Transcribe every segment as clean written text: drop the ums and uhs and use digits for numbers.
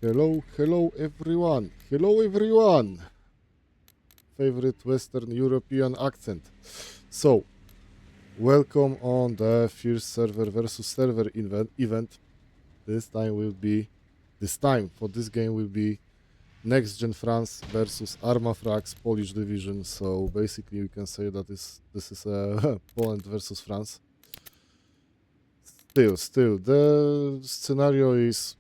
Hello, hello everyone. Hello everyone. Favorite Western European accent. So, welcome on the first server versus server event. This time for this game will be Nextgen France versus Arma Frags Polish division. So basically we can say that this is Poland versus France. Still, the scenario is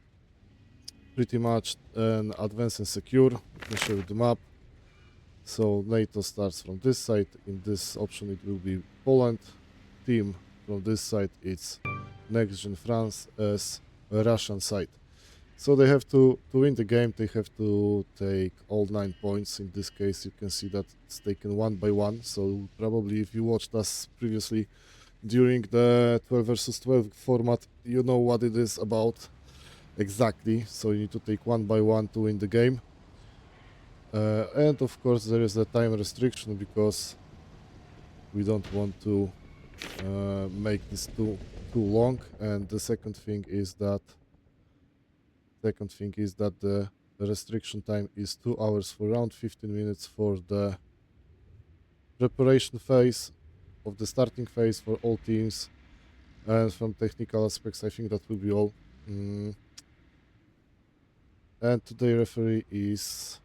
pretty much an advanced and secure. You can show you the map. So NATO starts from this side. In this option it will be Poland. Team from this side it's Nextgen France as a Russian side. So they have to win the game, they have to take all 9 points. In this case you can see that it's taken one by one. So probably if you watched us previously during the 12 versus 12 format, you know what it is about exactly. So you need to take one by one to win the game. And of course there is a time restriction because we don't want to make this too long. And the second thing is that the restriction time is 2 hours for round, 15 minutes for the preparation phase of the starting phase for all teams. And from technical aspects I think that will be all. And today referee is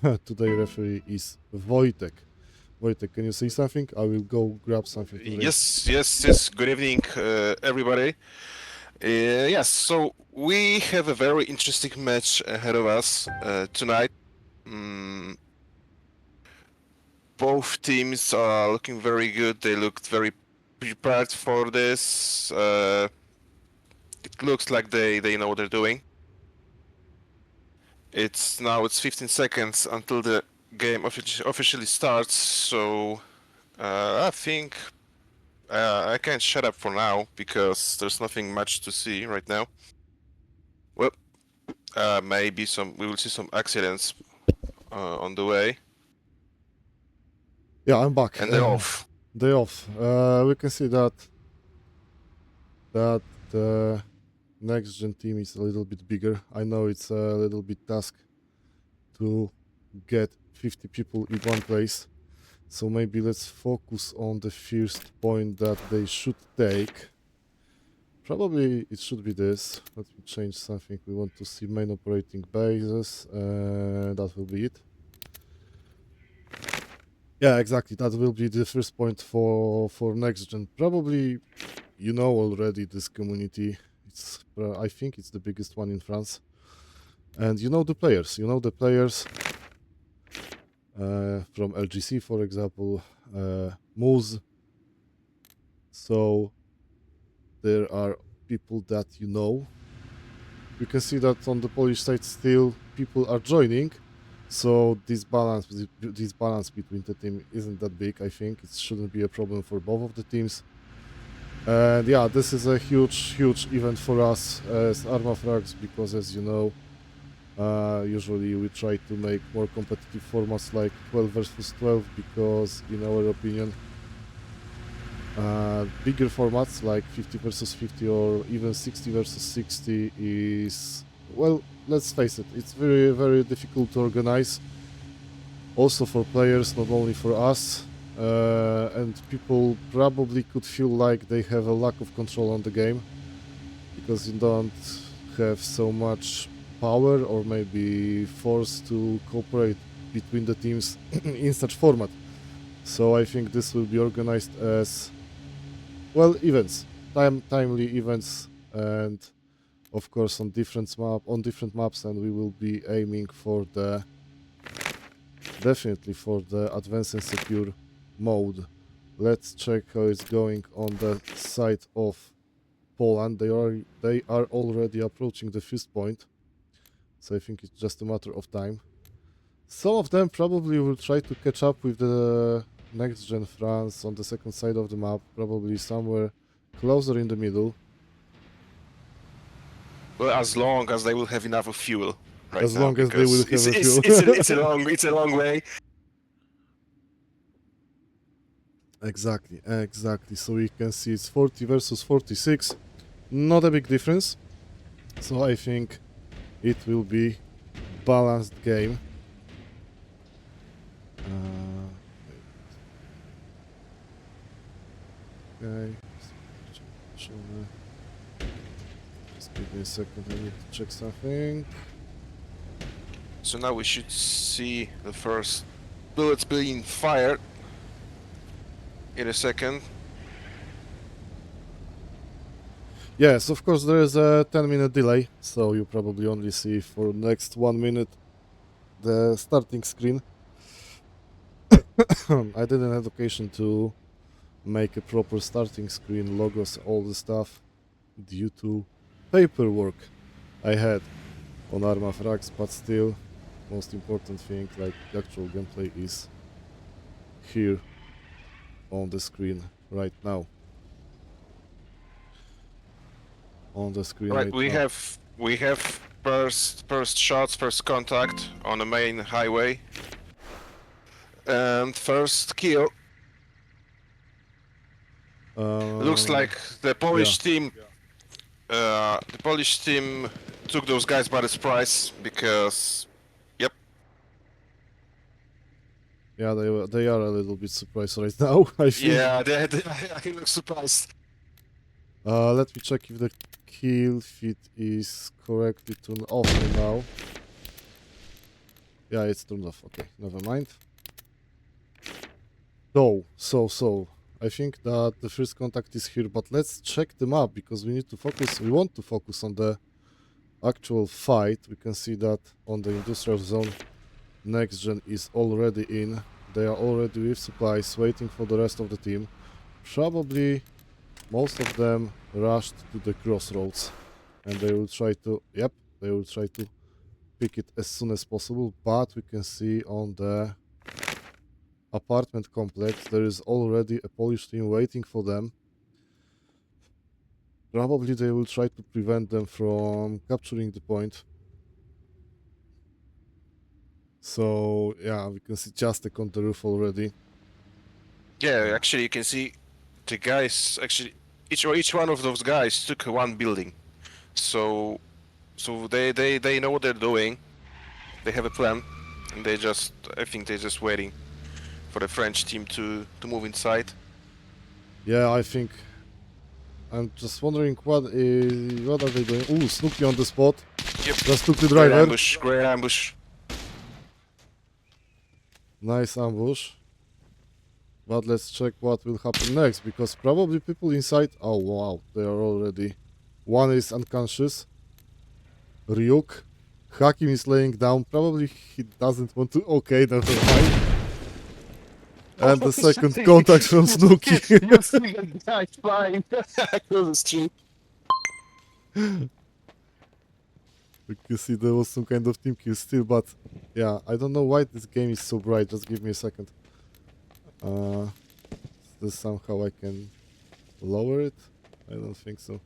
Wojtek. Wojtek, can you say something? I will go grab something. Yes. Good evening, everybody. Yes, so we have a very interesting match ahead of us tonight. Both teams are looking very good. They looked very prepared for this. It looks like they know what they're doing. It's 15 seconds until the game officially starts, so I think I can't shut up for now because there's nothing much to see right now. Well, maybe we will see some accidents on the way. Yeah, I'm back. And they're off. They're off. We can see that the Nextgen team is a little bit bigger. I know it's a little bit task to get 50 people in one place. So maybe let's focus on the first point that they should take. Probably it should be this. Let me change something. We want to see main operating bases. That will be it. Yeah, exactly. That will be the first point for Nextgen. Probably you know already this community. It's I think it's the biggest one in France. And you know the players. From LGC, for example, Moose. So there are people that you know. You can see that on the Polish side still people are joining. So this balance between the team isn't that big. I think it shouldn't be a problem for both of the teams. And yeah, this is a huge event for us as Arma Frags because, as you know, usually we try to make more competitive formats like 12 versus 12 because, in our opinion, bigger formats like 50 versus 50 or even 60 versus 60 is, well, let's face it, it's very difficult to organize. Also for players, not only for us. And people probably could feel like they have a lack of control on the game because you don't have so much power or maybe force to cooperate between the teams in such format. So I think this will be organized as, well, events, timely events, and of course on different maps, and we will be aiming for definitely for the advanced and secure mode. Let's check how it's going on the side of Poland. They are already approaching the first point, so I think it's just a matter of time. Some of them probably will try to catch up with the Nextgen France on the second side of the map, probably somewhere closer in the middle. Well, as long as they will have enough of fuel right as now, long as they will have a fuel. It's a long way. Exactly. So we can see it's 40 versus 46. Not a big difference. So I think it will be balanced game. Okay. Just give me a second, I need to check something. So now we should see the first bullets being fired in a second. Yes, of course there is a 10-minute delay, so you probably only see for next 1 minute the starting screen. I didn't have occasion to make a proper starting screen, logos, all the stuff, due to paperwork I had on Arma Frags, but still, most important thing, like the actual gameplay, is here on the screen right now. On the screen Right, right we now. have first shots, first contact on the main highway, and first kill. Looks like the Yeah. Polish team took those guys by surprise because, yep, Yeah, they are a little bit surprised right now, I think. yeah, I look surprised. Let me check if the kill feed is correctly turned off now. Yeah, it's turned off. Okay, never mind. So, I think that the first contact is here, but let's check the map because we need to focus. We want to focus on the actual fight. We can see that on the industrial zone, Nextgen is already in. They are already with supplies, waiting for the rest of the team. Probably most of them rushed to the crossroads, and they will try to. Yep, they will try to pick it as soon as possible. But we can see on the apartment complex there is already a Polish team waiting for them. Probably they will try to prevent them from capturing the point. So yeah, we can see Justek on the roof already. Yeah, actually, you can see the guys. Actually, each one of those guys took one building, so they know what they're doing. They have a plan, and I think they're just waiting for the French team to move inside. Yeah, I think I'm just wondering what are they doing? Ooh, Snooki on the spot. Yep, Just took the great driver. ambush, great ambush. Nice ambush. But let's check what will happen next, because probably people inside... Oh wow, they are already... One is unconscious. Ryuk. Hakim is laying down. Probably he doesn't want to... Okay, never mind. And the second contact from Snooki. You see the guy flying across the street. We can see there was some kind of team kill still, but... Yeah, I don't know why this game is so bright. Just give me a second. This somehow I can lower it? I don't think so.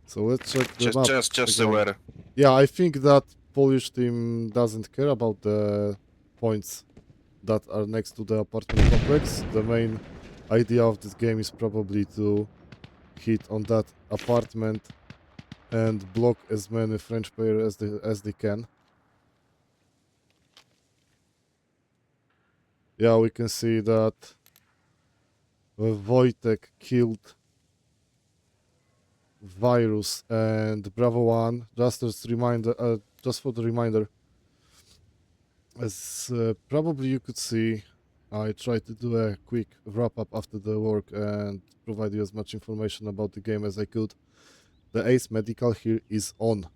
So let's check the map Just the again. weather. Yeah, I think that Polish team doesn't care about the points that are next to the apartment complex. The main idea of this game is probably to hit on that apartment and block as many French players as they can. Yeah, we can see that Wojtek killed Virus and Bravo One. Just as reminder, just for the reminder, as probably you could see, I tried to do a quick wrap up after the work and provide you as much information about the game as I could. The Ace Medical here is on.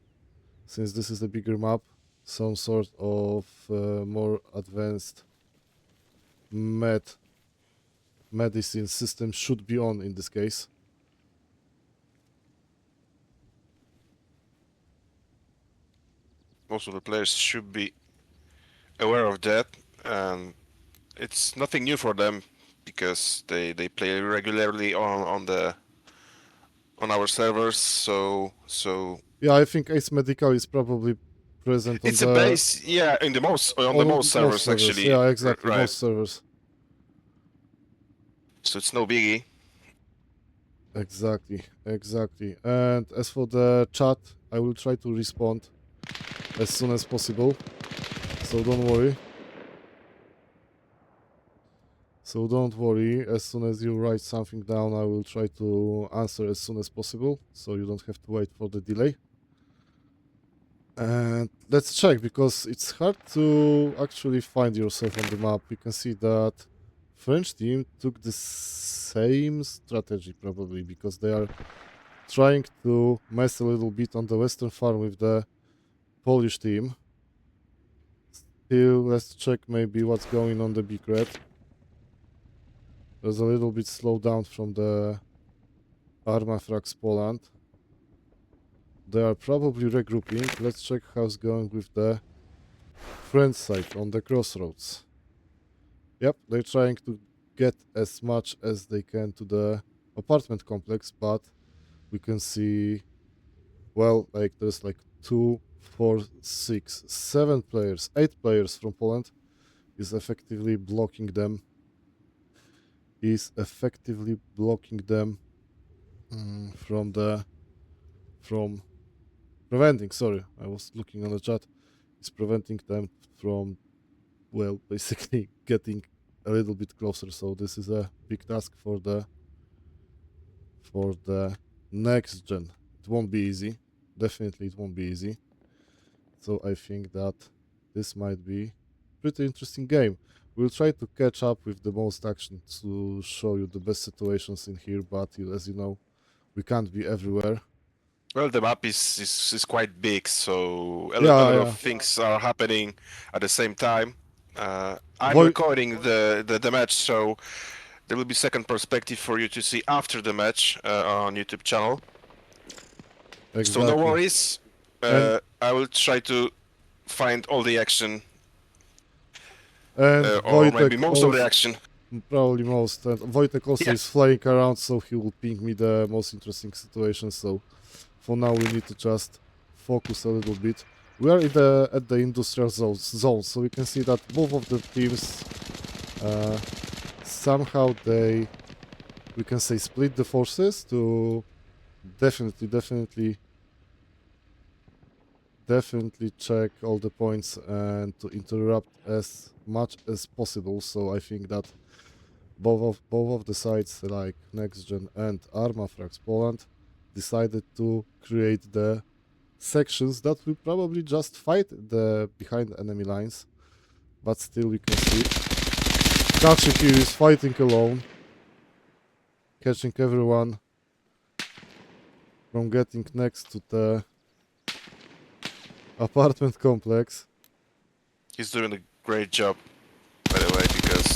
Since this is a bigger map, some sort of more advanced medicine system should be on in this case. Most of the players should be aware of that, and it's nothing new for them because they play regularly on our servers. So Yeah, I think Ace Medical is probably present on it's a the base, yeah, in the most on the most servers actually. Yeah, exactly, Right. most servers. So it's no biggie. Exactly, exactly. And as for the chat, I will try to respond as soon as possible. So don't worry. So don't worry. As soon as you write something down, I will try to answer as soon as possible. So you don't have to wait for the delay. And let's check because it's hard to actually find yourself on the map. You can see that French team took the same strategy probably because they are trying to mess a little bit on the western farm with the Polish team. Still, let's check maybe what's going on the big red. There's a little bit slowdown from the Armafrax Poland. They are probably regrouping. Let's check how's going with the French side on the crossroads. Yep, they're trying to get as much as they can to the apartment complex, but we can see, well, like there's like 2, 4, 6, 7 players, 8 players from Poland is effectively blocking them. From from preventing. Sorry, I was looking on the chat. Is preventing them from, well, basically getting a little bit closer. So this is a big task for the next gen. It won't be easy. Definitely, it won't be easy. So I think that this might be pretty interesting game. We'll try to catch up with the most action to show you the best situations in here, but as you know, we can't be everywhere. Well, the map is quite big, so a Yeah, lot of yeah. things are happening at the same time. I'm Voi- recording the match, so there will be second perspective for you to see after the match on YouTube channel. So no exactly. worries. And I will try to find all the action, and or maybe Wojtek most of the also, action. probably most. And Wojtek also Yeah. is flying around, so he will ping me the most interesting situations. So for now, we need to just focus a little bit. We are at the industrial zone, so we can see that both of the teams uh, somehow we can say split the forces to definitely check all the points and to interrupt as much as possible. So I think that both of the sides like Nextgen and Armafrax Poland decided to create the sections that will probably just fight the behind enemy lines, but still we can see Kachi here is fighting alone, catching everyone from getting next to the apartment complex. He's doing a great job, by the way, because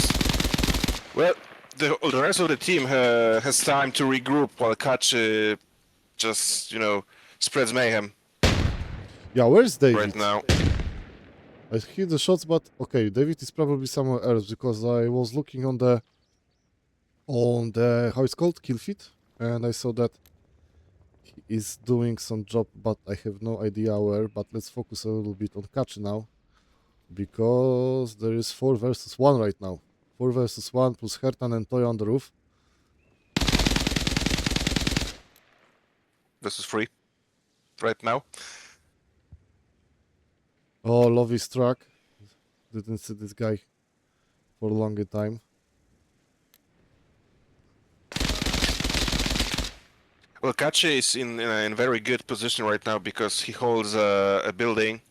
well, the rest of the team has time to regroup while Catch just spreads mayhem Yeah, where's right David? now. I hear the shots, but okay, David is probably somewhere else because I was looking on the how it's called, kill feed, and I saw that he is doing some job, but I have no idea where. But let's focus a little bit on Kachi now, because there is 4 versus 1 right now. 4 versus 1 plus Hertan and Toy on the roof. This is free right now. Oh, Lovey struck. Didn't see this guy for a longer time. Well, Catch is in a very good position right now because he holds a building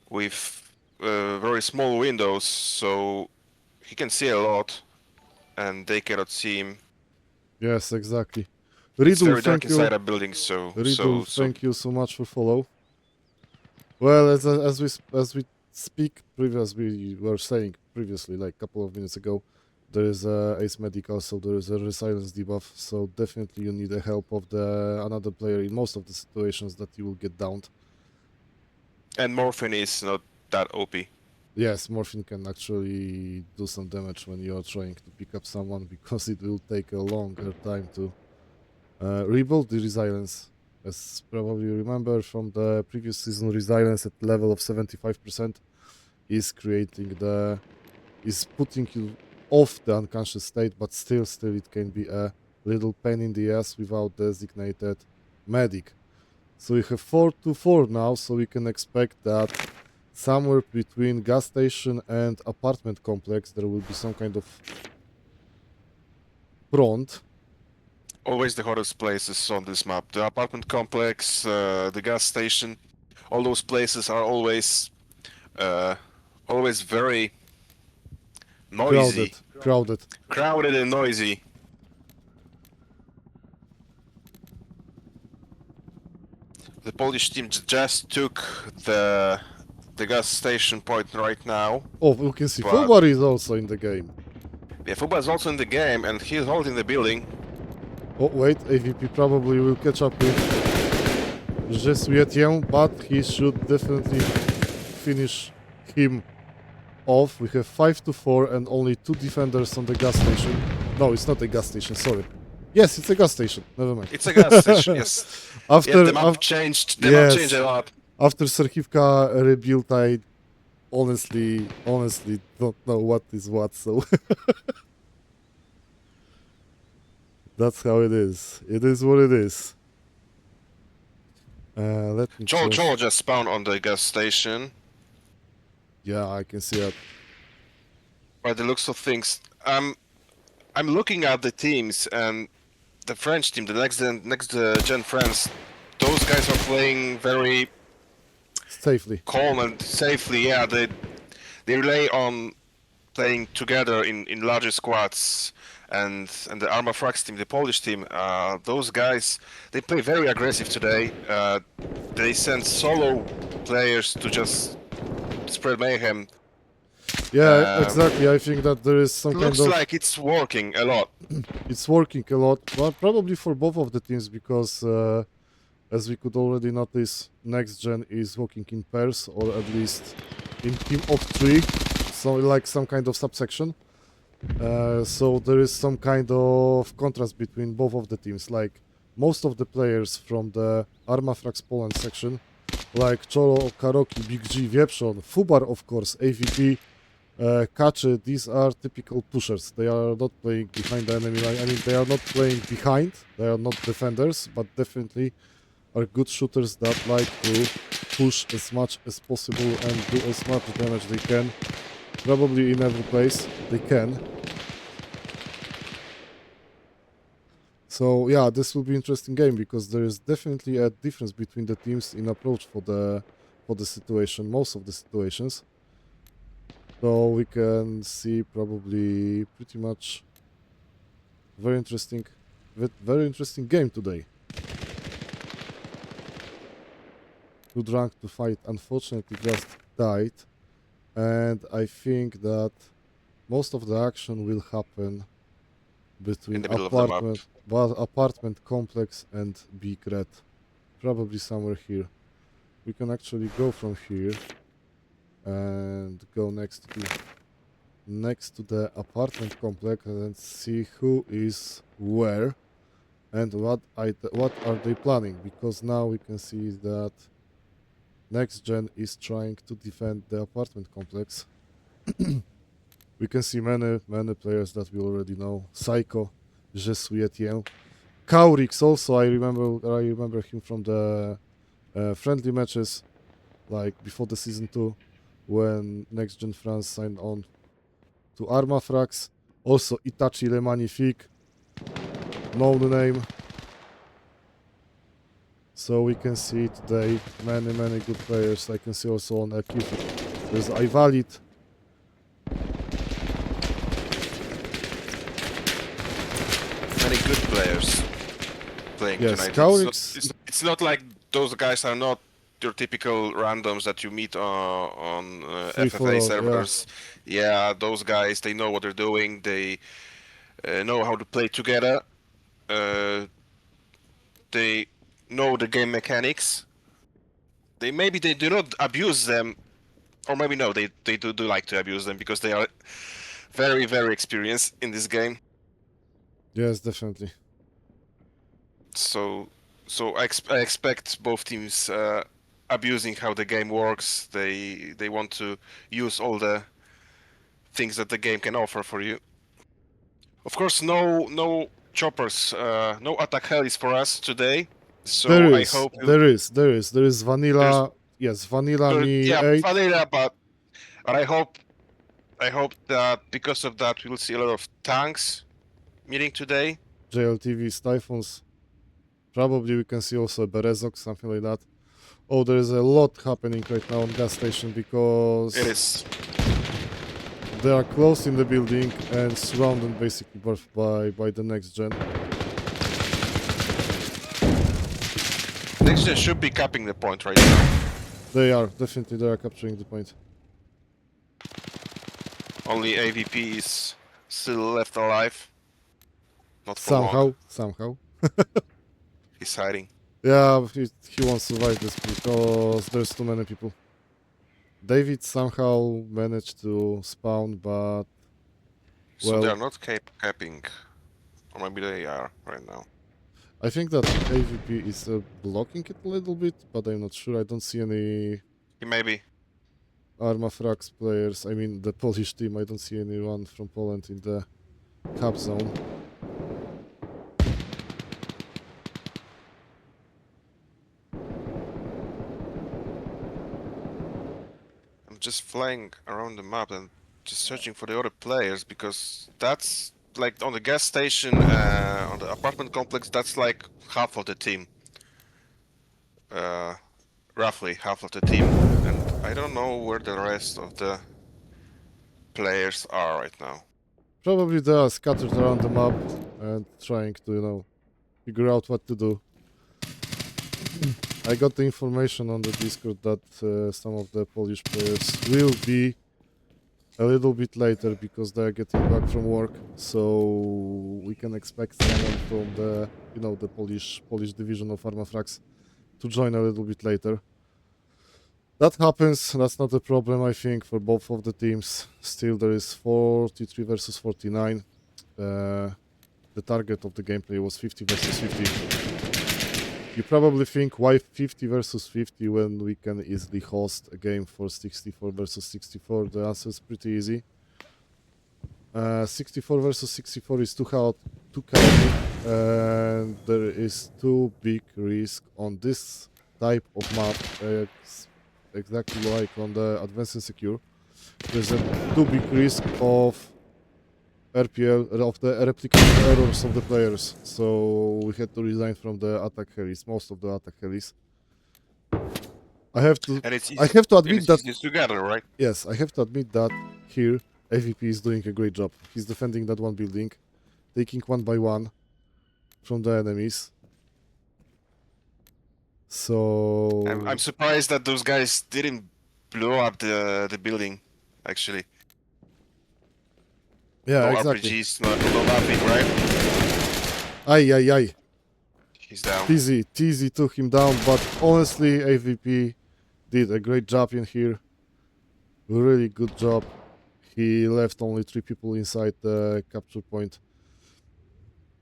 with very small windows, so he can see a lot, and they cannot see him. Yes, exactly. It's Riddle, very dark thank you. inside a building, so Riddle, so so thank you so much for follow. Well, as we speak, we were saying previously, like a couple of minutes ago, there is a Ace Medical, so there is a resilience debuff. So definitely you need the help of the another player in most of the situations that you will get downed. and Morphine is not that OP. Yes, morphine can actually do some damage when you are trying to pick up someone because it will take a longer time to rebuild the resilience. As probably you remember from the previous season, resilience at level of 75% is is putting you off the unconscious state, but still it can be a little pain in the ass without designated medic. So we have 4-4 now, so we can expect that somewhere between gas station and apartment complex there will be some kind of front. Always the hottest places on this map. The apartment complex, the gas station, all those places are always very noisy, Crowded. crowded and noisy. The Polish team just took the gas station point right now. Oh, we can see But- Fubar is also in the game. Yeah, Fuba is also in the game and he's holding the building. Oh wait, AVP probably will catch up with Jesuitian, but he should definitely finish him off. We have 5-4 and only 2 defenders on the gas station. No, it's not a gas station, sorry. Yes, it's a gas station. Never mind. It's a gas station, yes. After Yeah, the map changed. The map changed a lot. after Serhivka rebuilt, I honestly don't know what is what, so that's how it is. It is what it is. Let me check. Joel just spawned on the gas station. Yeah, I can see that. By the looks of things, I'm looking at the teams and the French team, the next gen France. Those guys are playing very Safely. calm and safely. Yeah, they rely on playing together in larger squads. And the Arma Frax team, the Polish team, those guys, they play very aggressive today. They send solo players to just spread mayhem. Yeah, exactly. I think that there is some kind Looks of... like it's working a lot. It's working a lot, but probably for both of the teams because, as we could already notice, Nextgen is working in pairs, or at least in team of 3, so like some kind of subsection. So there is some kind of contrast between both of the teams. Like most of the players from the Arma Frax Poland section, like Cholo, Karoki, Big G, Wieprzon, Fubar, of course, AVP, Kaczy, these are typical pushers. They are not playing behind the enemy line. I mean, they are not playing behind. They are not defenders, but definitely are good shooters that like to push as much as possible and do as much damage they can. Probably in every place they can. So yeah, this will be interesting game because there is definitely a difference between the teams in approach for the situation, most of the situations. So we can see probably pretty much very interesting game today. Good rank to fight unfortunately just died, and I think that most of the action will happen between In the middle of the map. apartment complex and Big Red, probably somewhere here. We can actually go from here and go next to the apartment complex and see who is where and what are they planning, because now we can see that Nextgen is trying to defend the apartment complex. We can see many players that we already know. Psycho, Jesuitian, Kaurix also. I remember him from the friendly matches, like before the season 2, when Nextgen France signed on to Arma Frax. Also Itachi Le Magnifique, known name. So we can see today many good players. I can see also on Ekip there's Ivalit. Many good players playing Yes, tonight. Kaurix. It's not like those guys are not your typical randoms that you meet on Free for all, FFA yeah. servers. Yeah, those guys, they know what they're doing. They know how to play together. They know the game mechanics. Maybe they do not abuse them, or maybe no, they do like to abuse them because they are very experienced in this game. Yes, definitely. So I expect both teams abusing how the game works. They want to use all the things that the game can offer for you. Of course, no choppers. No attack helis for us today. There So I is, hope there is there's vanilla. Yes, vanilla me yeah 8. vanilla, but I hope that because of that we'll see a lot of tanks meeting today. JLTVs, Typhoons. Probably we can see also a Berezok, something like that. Oh, there is a lot happening right now on gas station It because is they are close in the building and surrounded basically by the next gen. Nextgen should be capping the point right now. They are definitely they are capturing the point. Only AVP is still left alive. Not for long. Somehow. He's hiding. Yeah, he won't survive this because there's too many people. David somehow managed to spawn, but So they well, are not capping. Or maybe they are right now. I think that AVP is blocking it a little bit, but I'm not sure. I don't see any Maybe. Armafrax players. I mean, the Polish team. I don't see anyone from Poland in the cap zone. I'm just flying around the map and just searching for the other players because that's like on the gas station, on the apartment complex, that's like half of the team. Uh, roughly half of the team. And I don't know where the rest of the players are right now. Probably they are scattered around the map and trying to, figure out what to do. I got the information on the Discord that some of the Polish players will be a little bit later because they're getting back from work, so we can expect someone from the, the Polish division of Armafrax to join a little bit later. That happens. That's not a problem, I think, for both of the teams. Still, there is 43 versus 49. The target of the gameplay was 50 versus 50. You probably think, why 50 versus 50 when we can easily host a game for 64 versus 64? The answer is pretty easy. 64 versus 64 is too chaotic, and there is too big risk on this type of map, exactly like on the Advanced and Secure. There's a too big risk of RPL, of the replication errors of the players, so we had to resign from the attack helis, most of the attack helis. I have to And it's I easy, have to and admit it's that easy together, right? yes, I have to admit that here AVP is doing a great job. He's defending that one building, taking one by one from the enemies. I'm So surprised that those guys didn't blow up the building. Actually, yeah, no exactly. RPGs, no nothing, right? Ay. He's down. TZ took him down, but honestly, AVP did a great job in here. Really good job. He left only 3 people inside the capture point.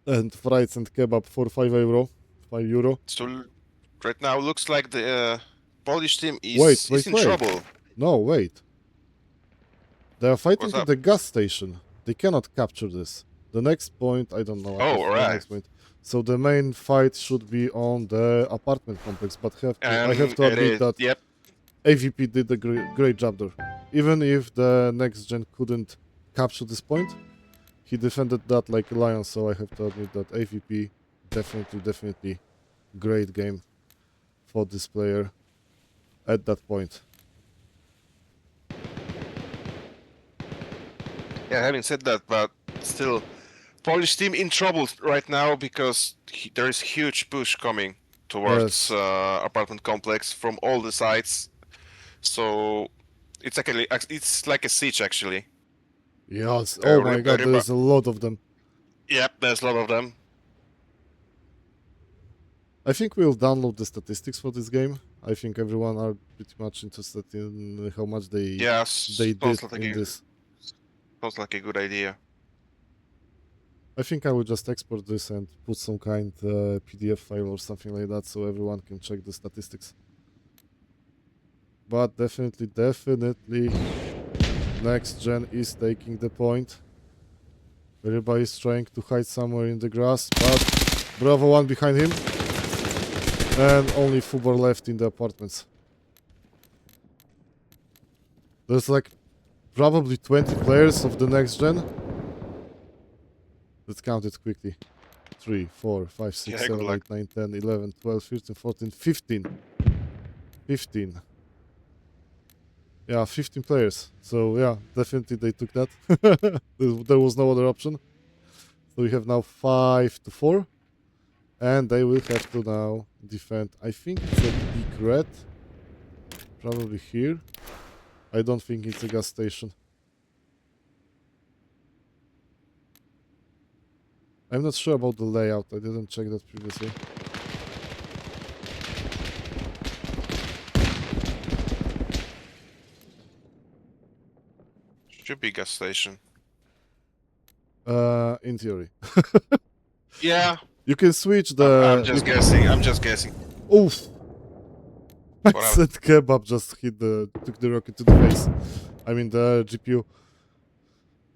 And fries and kebab for €5. €5. So right now looks like the Polish team Wait, is in wait. trouble. No, wait. They are fighting What's at up? the gas station. They cannot capture this. The next point, I don't know what Oh, is the alright. next point. So the main fight should be on the apartment complex, but I have And to it admit is. that Yep. AVP did a great job there. Even if the next gen couldn't capture this point, he defended that like a lion, so I have to admit that AVP definitely great game for this player at that point. Yeah. Having said that, but still, Polish team in trouble right now because there is huge push coming towards Yes. apartment complex from all the sides. So it's like a siege actually. Yes. Oh my god, there is a lot of them. Yep, there's a lot of them. I think we'll download the statistics for this game. I think everyone are pretty much interested in how much Yeah, they did in this. sounds like a good idea. I think I will just export this and put some kind PDF file or something like that so everyone can check the statistics. But definitely, Next Gen is taking the point. Everybody's trying to hide somewhere in the grass, but Bravo 1 behind him. And only Fubar left in the apartments. There's like probably 20 players of the next gen. Let's count it quickly. 3, 4, 5, 6, Yeah, good 7, luck. 8, 9, 10, 11, 12, 13, 14, 15. 15. Yeah, 15 players. So yeah, definitely they took that. There was no other option. So we have now 5 to 4. And they will have to now defend. I think it's a big red. Probably here. I don't think it's a gas station. I'm not sure about the layout. I didn't check that previously. Should be gas station. In theory. Yeah, You can switch I'm the... just guessing. I'm just guessing. Oof! I What said kebab just took the rocket to the face. I mean the GPU.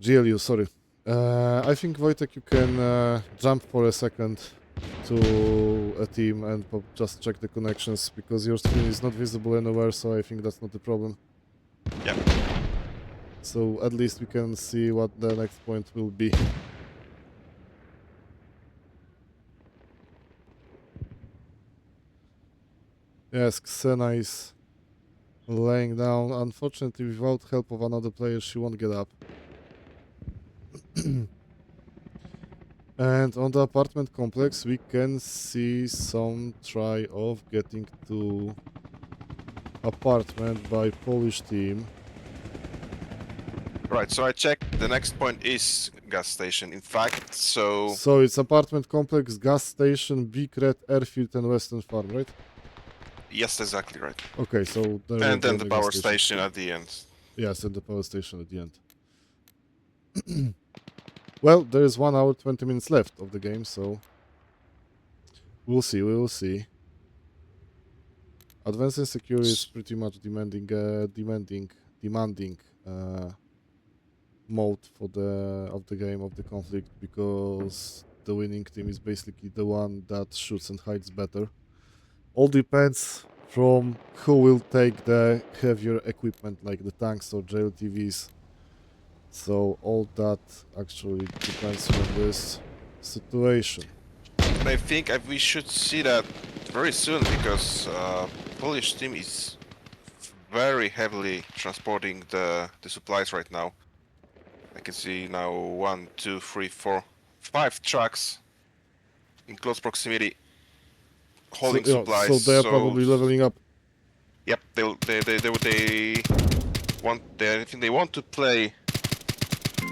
GLU, sorry. I think Wojtek, you can jump for a second to a team and just check the connections because your screen is not visible anywhere, so I think that's not the problem. Yeah. So at least we can see what the next point will be. Yes, Xena is laying down. Unfortunately, without help of another player, she won't get up. And on the apartment complex, we can see some try of getting to apartment by Polish team. Right, so I checked. The next point is gas station. In fact, so So it's apartment complex, gas station, Big Red, airfield, and Western Farm, right? yes, exactly right. Okay, so there will And be then on the gas power station at the end. Yes, and the power station at the end. Well, there is 1 hour 20 minutes left of the game, so we'll see. We will see. Advancing security is pretty much demanding mode for the game of the conflict because the winning team is basically the one that shoots and hides better. All depends from who will take the heavier equipment like the tanks or JLTVs. So all that actually depends on this situation. And I think we should see that very soon because Polish team is very heavily transporting the supplies right now. I can see now 1, 2, 3, 4, 5 trucks in close proximity holding So, yeah, supplies. so they are probably leveling up. Yep, they want. I think they want to play.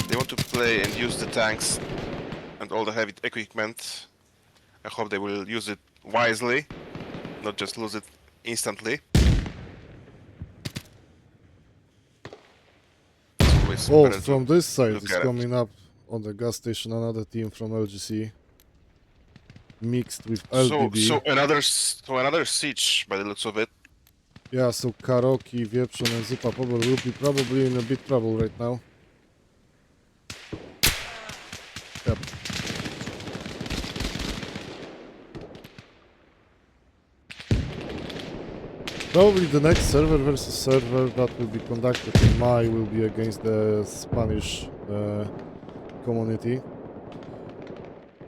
They want to play and use the tanks and all the heavy equipment. I hope they will use it wisely, not just lose it instantly. It's always Oh, better from to this side look is at it. coming up on the gas station another team from LGC mixed with LBB. So another siege by the looks of it. Yeah, so Karoki, Wieprzon and Zupa Pobor will be probably in a bit trouble right now. Yep. Probably the next server versus server that will be conducted in May will be against the Spanish community.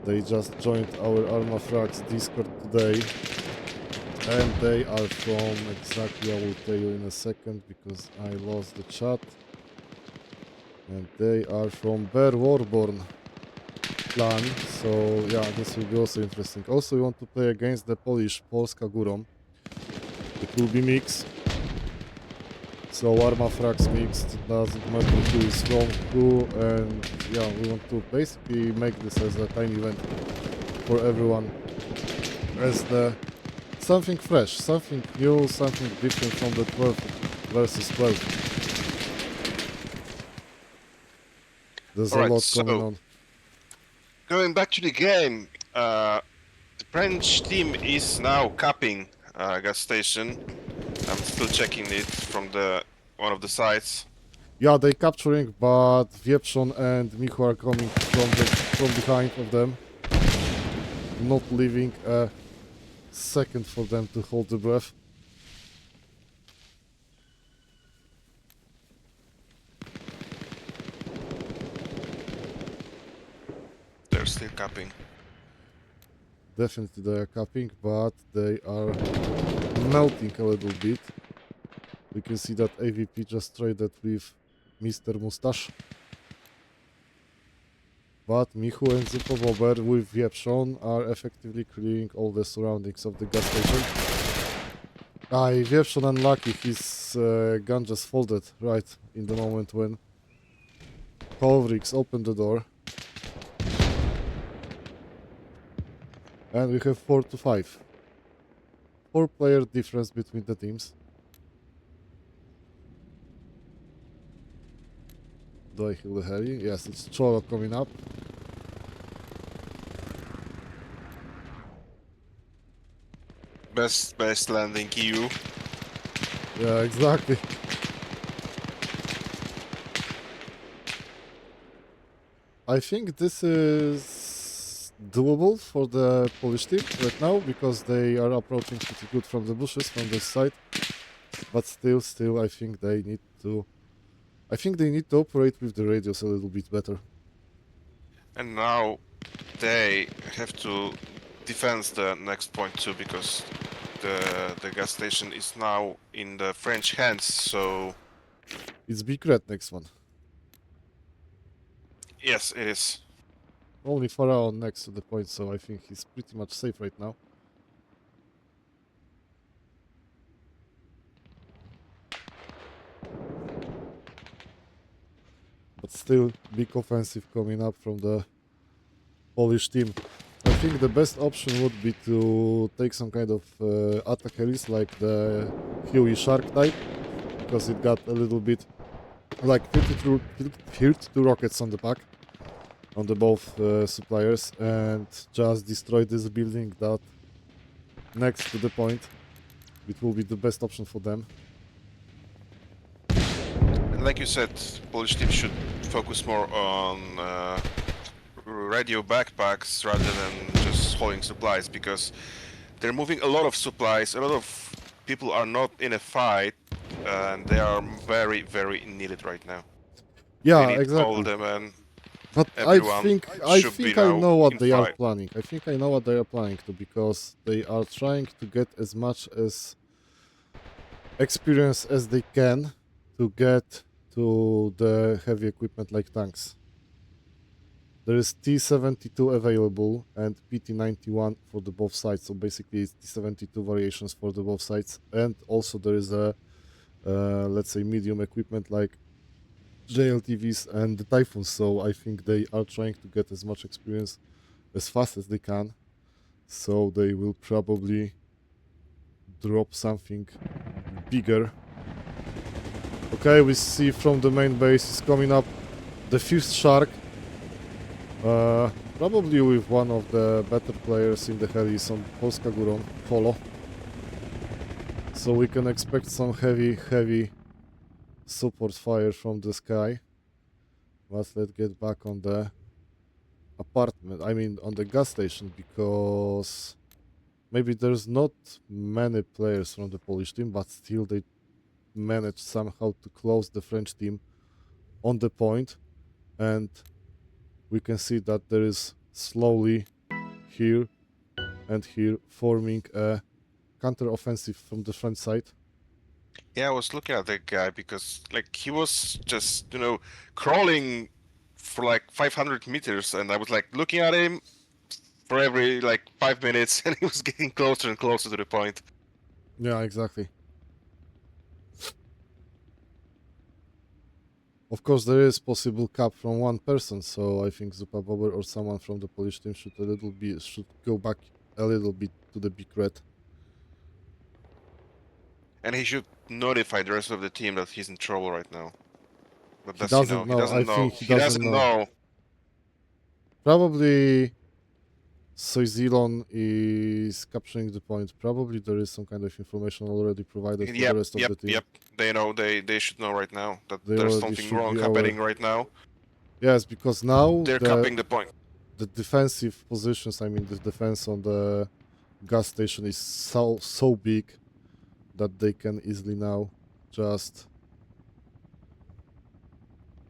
They just joined our Arma Frags Discord today. And they are from, exactly I will tell you in a second because I lost the chat. And they are from Bear Warborn clan, so yeah, this will be also interesting. Also, we want to play against the Polish Polska Górą. It will be mixed. So Arma Frags mixed, doesn't matter who is from who, and yeah, we want to basically make this as a tiny event for everyone. As the something fresh, something new, something different from the 12 versus 12. There's a Alright, lot going so on. going back to the game, the French team is now capping gas station. I'm still checking it from one of the sites. Yeah, they capturing, but Wieprzon and Michu are coming from behind of them, not leaving a second for them to hold the breath. They're still capping. Definitely they are capping, but they are melting a little bit. We can see that AVP just traded with Mr. Mustache. But Michu and Zupowober with Wieprzon are effectively clearing all the surroundings of the gas station. Wieprzon unlucky, his gun just folded right in the moment when Kovriks opened the door. And we have 4 to 5. 4-player difference between the teams. Do I heal the heli? Yes, it's Cholo coming up. Best landing EU. Yeah, exactly. I think this is doable for the Polish team right now because they are approaching pretty good from the bushes from this side. But still, I think they need to. I think they need to operate with the radios a little bit better. And now they have to defend the next point too, because the gas station is now in the French hands. So It's Big Red next one. yes, it is. Only Pharaoh next to the point, so I think he's pretty much safe right now. But still, big offensive coming up from the Polish team. I think the best option would be to take some kind of attack helis like the Huey Shark type, because it got a little bit like 52 rockets on the back, on the both suppliers, and just destroy this building that next to the point. It will be the best option for them. And like you said, Polish team should focus more on radio backpacks rather than just hauling supplies, because they're moving a lot of supplies. A lot of people are not in a fight, and they are very needed right now. They Yeah, need all exactly. the men. But Everyone I should be think I now know what in they are fight. planning. I think I know what they are planning to, because they are trying to get as much as experience as they can to get to the heavy equipment like tanks. There is T72 available and PT91 for the both sides. So basically, it's T72 variations for the both sides, and also there is a let's say medium equipment like JLTVs and the Typhoons. So I think they are trying to get as much experience as fast as they can. So they will probably drop something bigger. Okay, we see from the main base is coming up the fifth shark. Probably with one of the better players in the helis on Polska Góron, Polo. So we can expect some heavy support fire from the sky. But let's get back on the apartment, I mean on the gas station, because maybe there's not many players from the Polish team, but still they managed somehow to close the French team on the point, and we can see that there is slowly here and here forming a counter-offensive from the French side. Yeah, I was looking at that guy because like he was just, crawling for like 500 meters, and I was like looking at him for every like 5 minutes, and he was getting closer and closer to the point. Yeah, exactly. Of course, there is possible cap from one person, so I think Zupa Bober or someone from the Polish team should go back a little bit to the big red. And he should notify the rest of the team that he's in trouble right now. But He does he know? doesn't He know. I doesn't know. think he He doesn't doesn't know. know. Probably Soizilon is capturing the point. Probably there is some kind of information already provided for the Yep, rest of yep, the team. yep. They know. They should know right now that They there's already something should wrong be happening aware. right now. Yes, because now They're capping the point. the defensive positions, I mean the defense on the gas station is so big that they can easily now just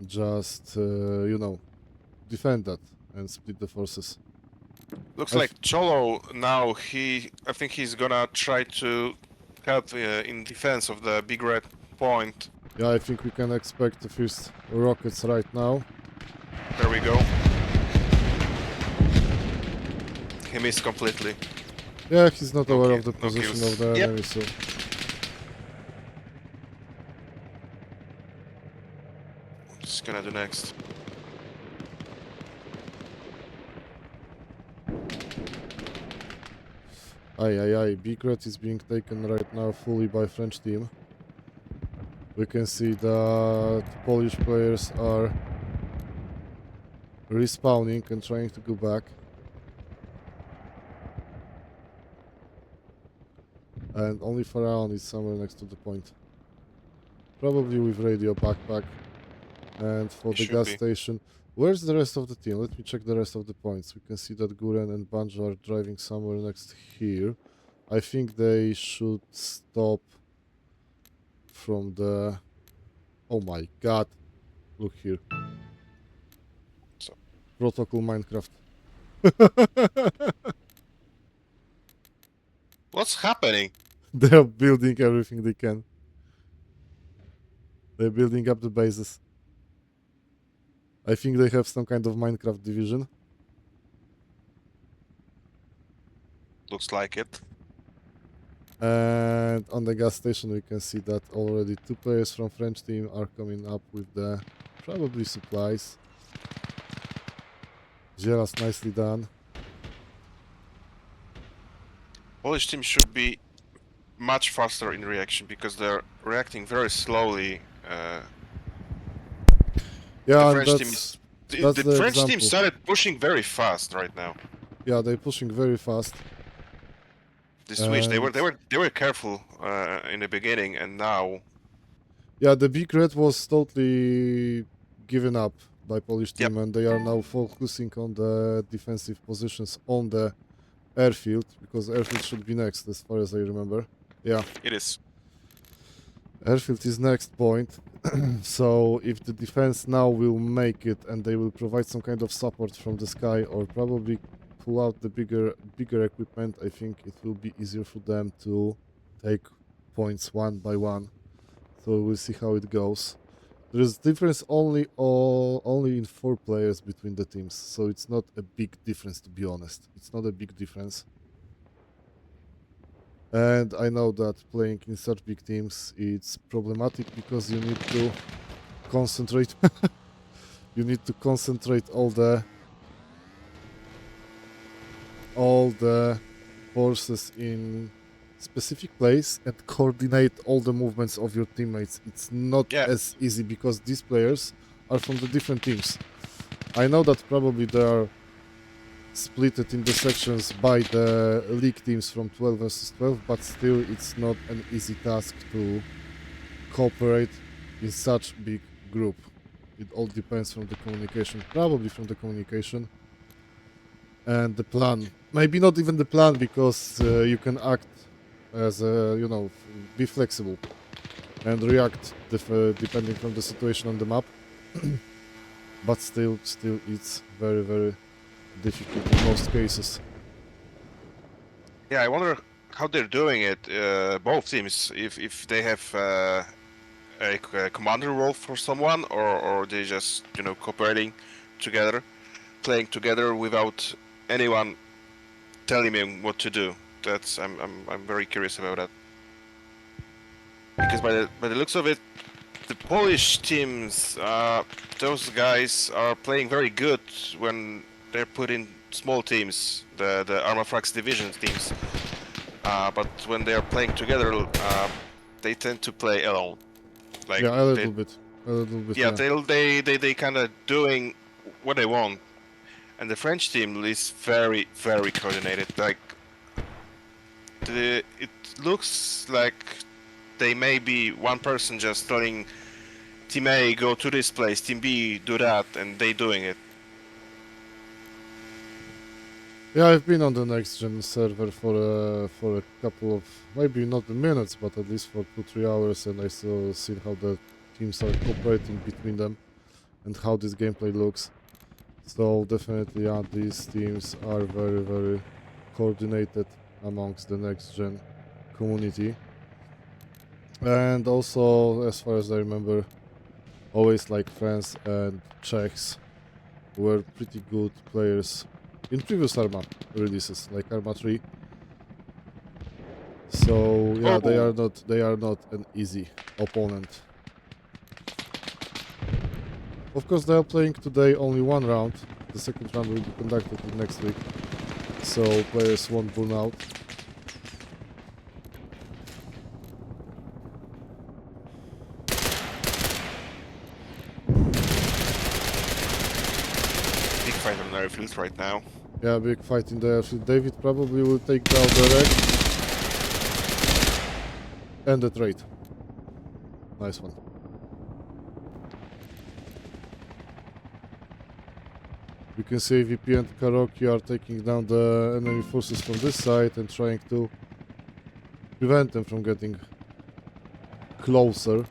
you know, defend that and split the forces. Looks I've- like Cholo now. I think he's gonna try to help in defense of the big red point. Yeah, I think we can expect the first rockets right now. There we go. He missed completely. Yeah, he's not No aware ki- of the no position kills. of the Yep. enemy, so What's he gonna do next? aye. Big Red is being taken right now fully by French team. We can see that Polish players are respawning and trying to go back. And only Pharaon is somewhere next to the point. Probably with radio backpack. And for He the should gas be. station, where's the rest of the team? Let me check the rest of the points. We can see that Guren and Banjo are driving somewhere next here. I think they should stop from the... Oh my god. Look here. So- Protocol Minecraft. What's happening? They're building everything they can. They're building up the bases. I think they have some kind of Minecraft division. Looks like it. And on the gas station we can see that already 2 players from French team are coming up with the probably supplies. Gera's nicely done. Polish team should be much faster in reaction because they're reacting very slowly. The Yeah, and French team is. that's The the French team example. started pushing very fast right now. Yeah, they're pushing very fast. The Swiss, they And were careful in the beginning, and now yeah, the big red was totally given up by Polish Yep. team, and they are now focusing on the defensive positions on the airfield, because airfield should be next as far as I remember. Yeah, it is. airfield is next point. So if the defense now will make it and they will provide some kind of support from the sky or probably pull out the bigger equipment, I think it will be easier for them to take points one by one. So we'll see how it goes. There is difference only in 4 players between the teams, so it's not a big difference, to be honest. It's not a big difference. And I know that playing in such big teams it's problematic because you need to concentrate. You need to concentrate all the forces in specific place and coordinate all the movements of your teammates. It's not Yeah. as easy because these players are from the different teams. I know that probably they are splitted in the sections by the league teams from 12 versus 12, but still it's not an easy task to cooperate in such big group. It all depends from the communication, probably from the communication and the plan. Maybe not even the plan, because you can act as a, be flexible and react depending from the situation on the map. But still it's very, very difficult in most cases. Yeah, I wonder how they're doing it. Both teams, if they have a commander role for someone, or they just cooperating together, playing together without anyone telling me what to do. That's I'm very curious about that. Because by the looks of it, the Polish teams, those guys are playing very good when they're put in small teams, the Armafrax division teams. But when they are playing together, they tend to play alone. Like Yeah, a little bit. yeah, they kind of doing what they want, and the French team is very, very coordinated. Like, it looks like they may be one person just telling Team A go to this place, Team B do that, and they doing it. Yeah, I've been on the Nextgen server for a couple of, maybe not minutes, but at least for 2-3 hours, and I still seen how the teams are cooperating between them and how this gameplay looks. So definitely, yeah, these teams are very, very coordinated amongst the Nextgen community. And also, as far as I remember, always like France and Czechs were pretty good players in previous Arma releases, like Arma 3. So yeah, they are not an easy opponent. Of course, they are playing today only one round. The second round will be conducted next week, so players won't burn out. Big fight on the airfield right now. Yeah, big fight in the airfield. David probably will take down the wreck and the trade. Nice one. You can see VP and Karoki are taking down the enemy forces from this side and trying to prevent them from getting closer.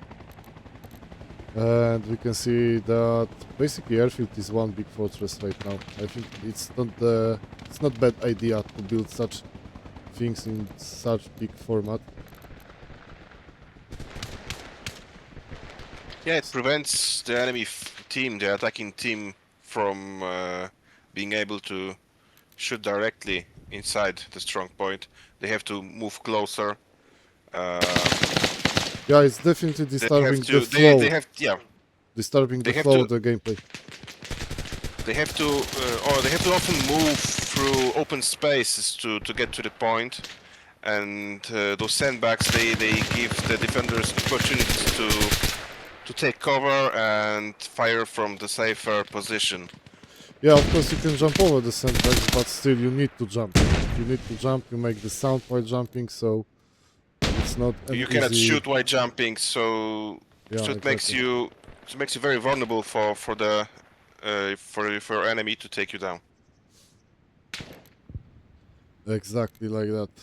And we can see that basically airfield is one big fortress right now. I think it's not bad idea to build such things in such big format. Yeah, it prevents the enemy team, the attacking team, from being able to shoot directly inside the strong point. They have to move closer. Yeah, it's definitely They disturbing have to. the flow. They have. Yeah. Disturbing the They have flow to- of the gameplay. They have to, or they have to often move through open spaces to get to the point, and those sandbags they give the defenders opportunities to take cover and fire from the safer position. Yeah, of course you can jump over the sandbags, but still you need to jump. If you need to jump, you make the sound while jumping, so it's not an You cannot easy... shoot while jumping, so Yeah, it makes exactly. you very vulnerable for the for enemy to take you down. Exactly like that.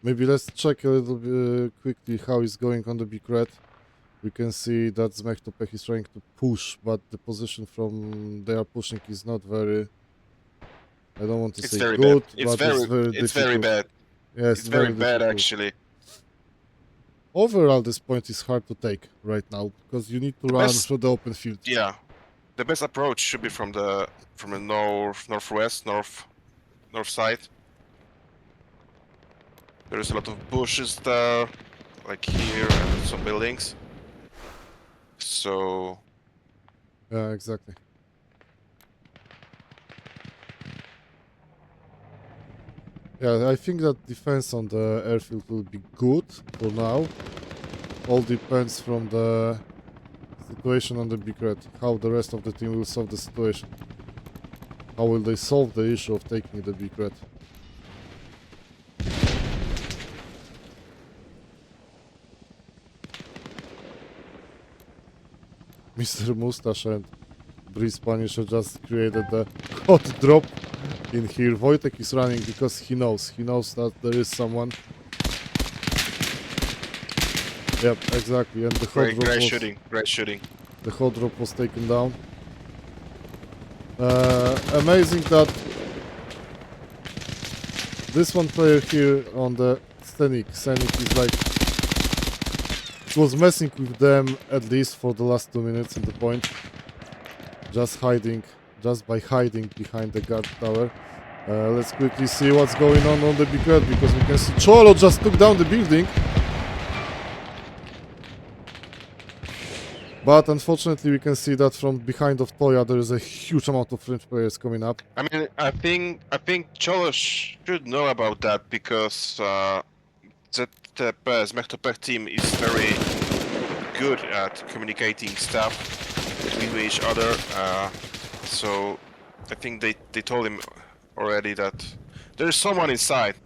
Maybe let's check a little bit quickly how it's going on the big red. We can see that Zmechtopech is trying to push, but the position from they are pushing is not very... I don't want to It's say very good, bad. but it's very It's very difficult. bad. Yes, It's very bad difficult. actually. Overall, this point is hard to take right now because you need to run through the open field. Yeah, the best approach should be from the northwest, north side. There is a lot of bushes there, like here, and some buildings. So Yeah, exactly. Yeah, I think that defense on the airfield will be good for now. All depends from the situation on the big red, how the rest of the team will solve the situation. How will they solve the issue of taking the big red? Mr. Mustache and Breeze Punisher just created a hot drop in here. Wojtek is running because he knows that there is someone. Yep, exactly, and the hot drop great was... shooting, great shooting. The hot drop was taken down. Amazing that this one player here on the Scenic is like... was messing with them at least for the last 2 minutes in the point. Just by hiding behind the guard tower. Let's quickly see what's going on the big red, because we can see Cholo just took down the building. But unfortunately we can see that from behind of Toya there is a huge amount of French players coming up. I mean, I think Cholo should know about that because ZTP Zmechtopech team is very good at communicating stuff between each other. So I think they told him already that there's someone inside.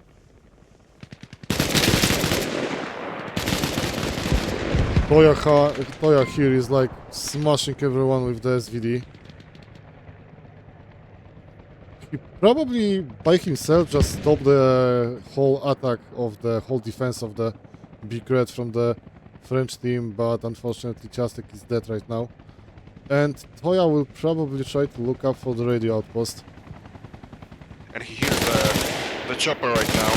Toya here is like smashing everyone with the SVD. He probably by himself just stopped the whole attack of the whole defense of the Big Red from the French team, but unfortunately Chastek is dead right now. And Toya will probably try to look up for the radio outpost. And he hears the chopper right now.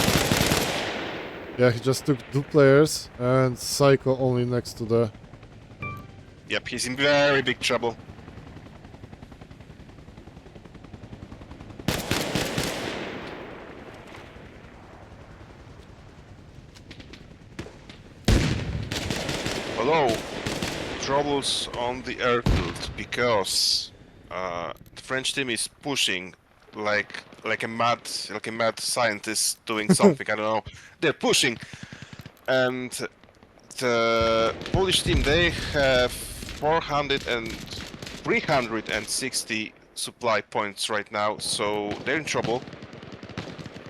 Yeah, he just took 2 players and Psycho only next to the... Yep, he's in very big trouble. Although, troubles on the airfield because the French team is pushing like a mad scientist doing something. I don't know. They're pushing, and the Polish team, they have 400 and 360 supply points right now, so they're in trouble.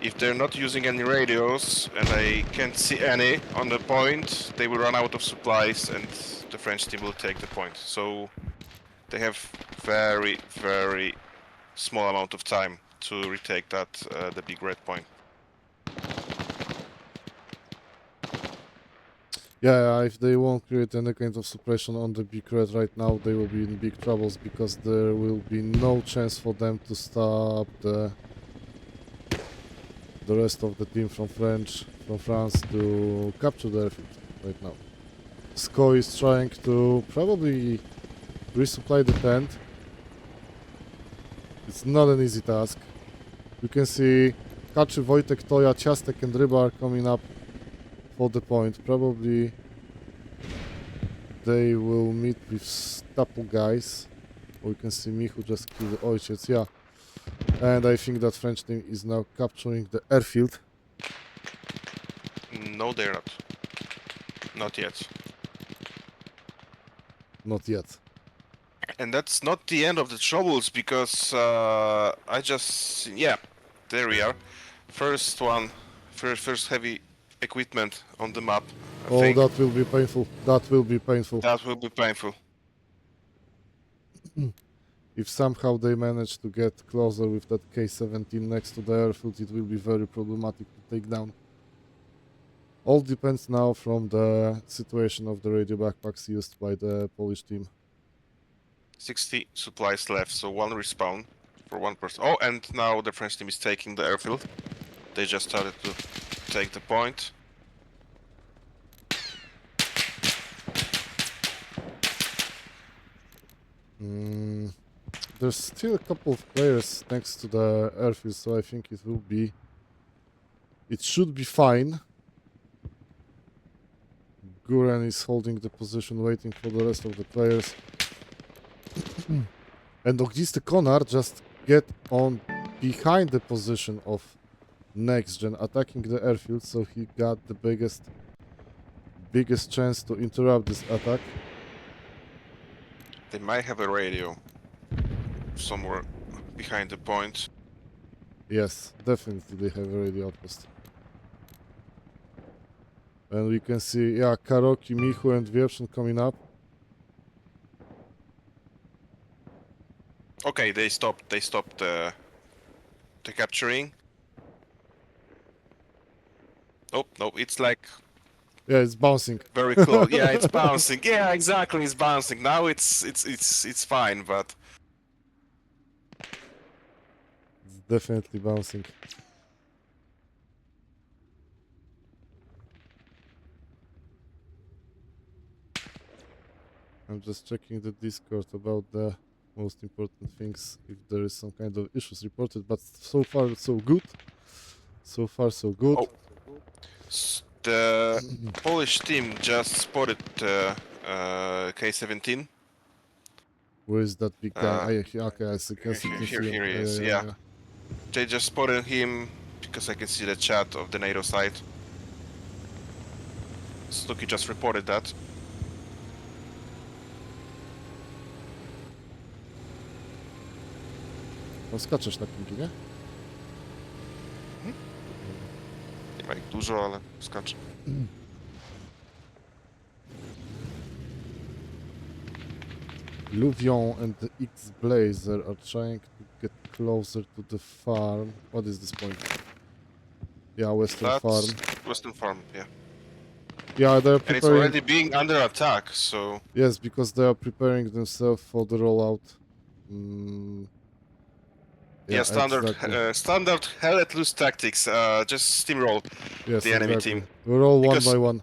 If they're not using any radios, and I can't see any on the point, they will run out of supplies and the French team will take the point. So they have very, very small amount of time to retake that, the big red point. Yeah, if they won't create any kind of suppression on the Big Red right now, they will be in big troubles because there will be no chance for them to stop the rest of the team from France to capture the airfield right now. Sko is trying to probably resupply the tent. It's not an easy task. You can see Kaczy, Wojtek, Toja, Ciastek and Ryba are coming up for the point. Probably they will meet with Stapu guys. We can see Michu just killed Ojciec, yeah. And I think that French team is now capturing the airfield. No, they're not. Not yet. Not yet. And that's not the end of the troubles, because I just... yeah, there we are. First one, first heavy equipment on the map, I Oh, think. that will be painful. That will be painful. That will be painful. If somehow they manage to get closer with that K-17 next to the airfield, it will be very problematic to take down. All depends now from the situation of the radio backpacks used by the Polish team. 60 supplies left, so 1 respawn for 1 person. Oh, and now the French team is taking the airfield. They just started to take the point. There's still a couple of players next to the airfield, so I think it will be... It should be fine. Guren is holding the position, waiting for the rest of the players. And Ognisty Konar just get on behind the position of Nextgen, attacking the airfield, so he got the biggest chance to interrupt this attack. They might have a radio somewhere behind the point. Yes, definitely they have a radio outpost. And we can see, yeah, Karoki, Michu and Wieprzyn coming up. Okay, they stopped the capturing. Oh, no, it's like Yeah, it's bouncing. very close. Yeah, it's bouncing. Yeah, exactly, it's bouncing. Now it's fine, but It's definitely bouncing. I'm just checking the Discord about the most important things, if there is some kind of issues reported, but so far so good. So far so good. Oh. The Polish team just spotted K-17. Where is that big guy? Okay, I see. Can see Here him. he is, yeah. They just spotted him because I can see the chat of the NATO side. Stucky just reported that. No skaczesz na pingi, nie? Nie ma ich dużo, ale skaczę. Luvion and the X-Blazer are trying to get closer to the farm. What is this point? Yeah, Western That's Farm. Western Farm, yeah. Yeah, they're And it's preparing... already being under attack, so... Yes, because they are preparing themselves for the rollout. Mm, yeah, exactly. Standard hell let loose tactics. Just steamroll Yes, the enemy exactly. team. We roll one Because by one.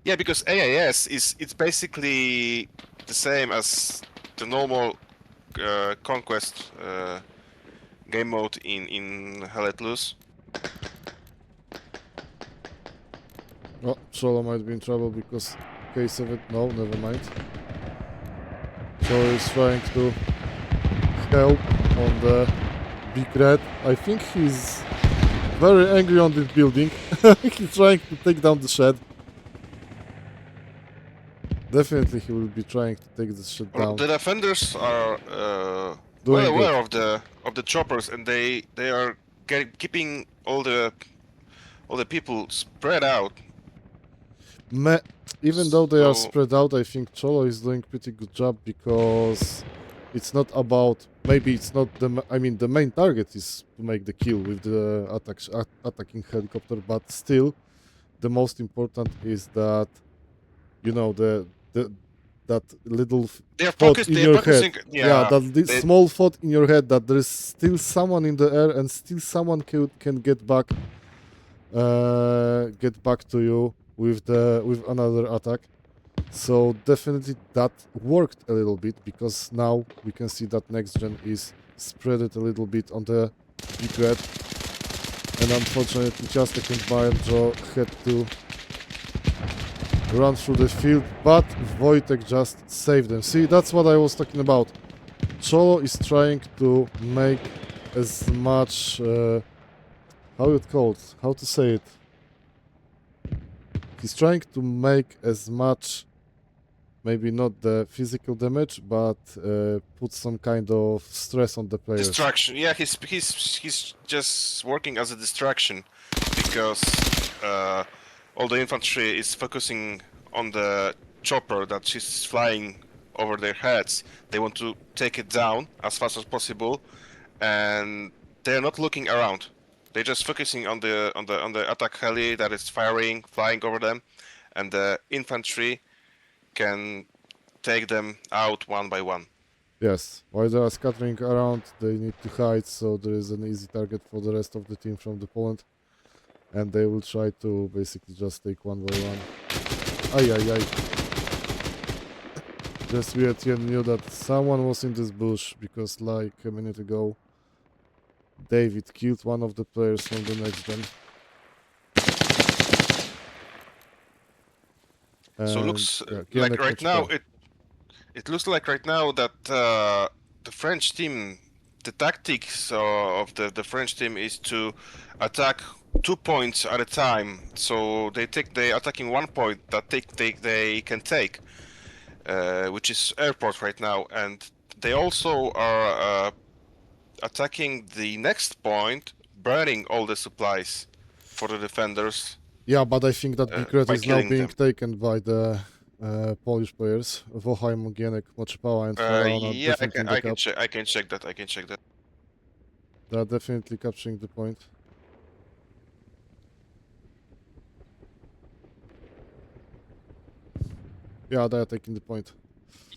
yeah, because AIS it's basically the same as the normal conquest game mode in Hell Let Loose. Oh, Cholo might be in trouble because K7... No, never mind. Cholo is trying to help on the Big Red. I think he's very angry on this building. He's trying to take down the shed. Definitely he will be trying to take this shed Well, down. the defenders are well Doing good. aware of the choppers, and they are keeping all the people spread out. Even though they are So spread out, I think Cholo is doing pretty good job because it's not about... Maybe it's not the... I mean, the main target is to make the kill with the attacking helicopter, but still, the most important is that, you know, that little they're thought focused. in They're your head. focusing. Yeah, That this they- small thought in your head that there is still someone in the air and still someone can get back to you with another attack. So definitely that worked a little bit because now we can see that Nextgen is spread it a little bit on the big red. And unfortunately Ciastek and Biojo had to run through the field, but Wojtek just saved them. See, that's what I was talking about. Cholo is trying to make as much... how to say it? He's trying to make as much, maybe not the physical damage, but put some kind of stress on the players. distraction. Yeah, he's just working as a distraction because all the infantry is focusing on the chopper that she's flying over their heads. They want to take it down as fast as possible, and they're not looking around. They're just focusing on the attack heli that is flying over them, and the infantry can take them out one by one. Yes, while they are scattering around, they need to hide, so there is an easy target for the rest of the team from the Poland. And they will try to basically just take one by one. Ay, ay, ay. Just we at knew that someone was in this bush, because like a minute ago, David killed one of the players from the next gen. So And, looks yeah, like Gienek right Moczko. now it looks like right now that the French team, the tactics of the French team is to attack 2 points at a time. So they attacking 1 point that they can take, which is airport right now, and they also are attacking the next point, burning all the supplies for the defenders. Yeah, but I think that Big Red by is now killing being them. taken by the Polish players. Woheim, Gienek, Moczpała and Faraon are Yeah, definitely in the cup. I can check that. They are definitely capturing the point. Yeah, they are taking the point.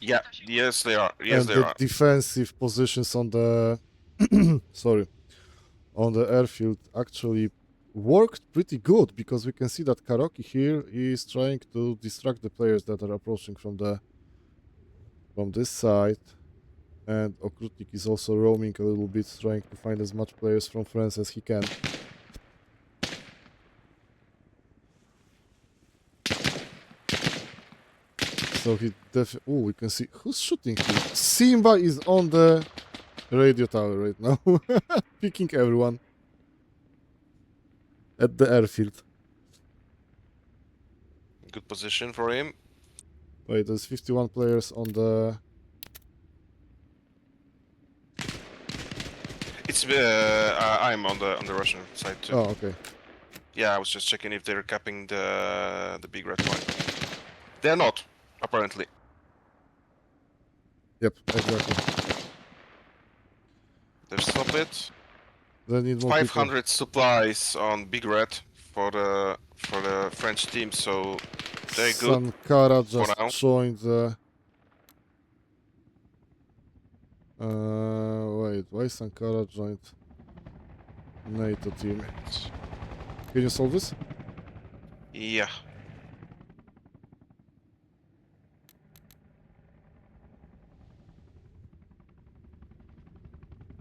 Yeah, yes they are. Yes And they the are. defensive positions on the sorry, on the airfield actually worked pretty good, because we can see that Karoki here is trying to distract the players that are approaching from this side, and Okrutnik is also roaming a little bit, trying to find as much players from France as he can. So he oh, we can see who's shooting here. Simba is on the radio tower right now, picking everyone at the airfield. Good position for him. Wait, there's 51 players on the... I'm on the Russian side too. Oh, okay. Yeah, I was just checking if they're capping the big red one. They're not, apparently. Yep, exactly. They've stopped it. They need more people. 500 supplies on big red for the French team, so they're good Sankara for just now. joined the... wait, why Sankara joined NATO team? Can you solve this? Yeah.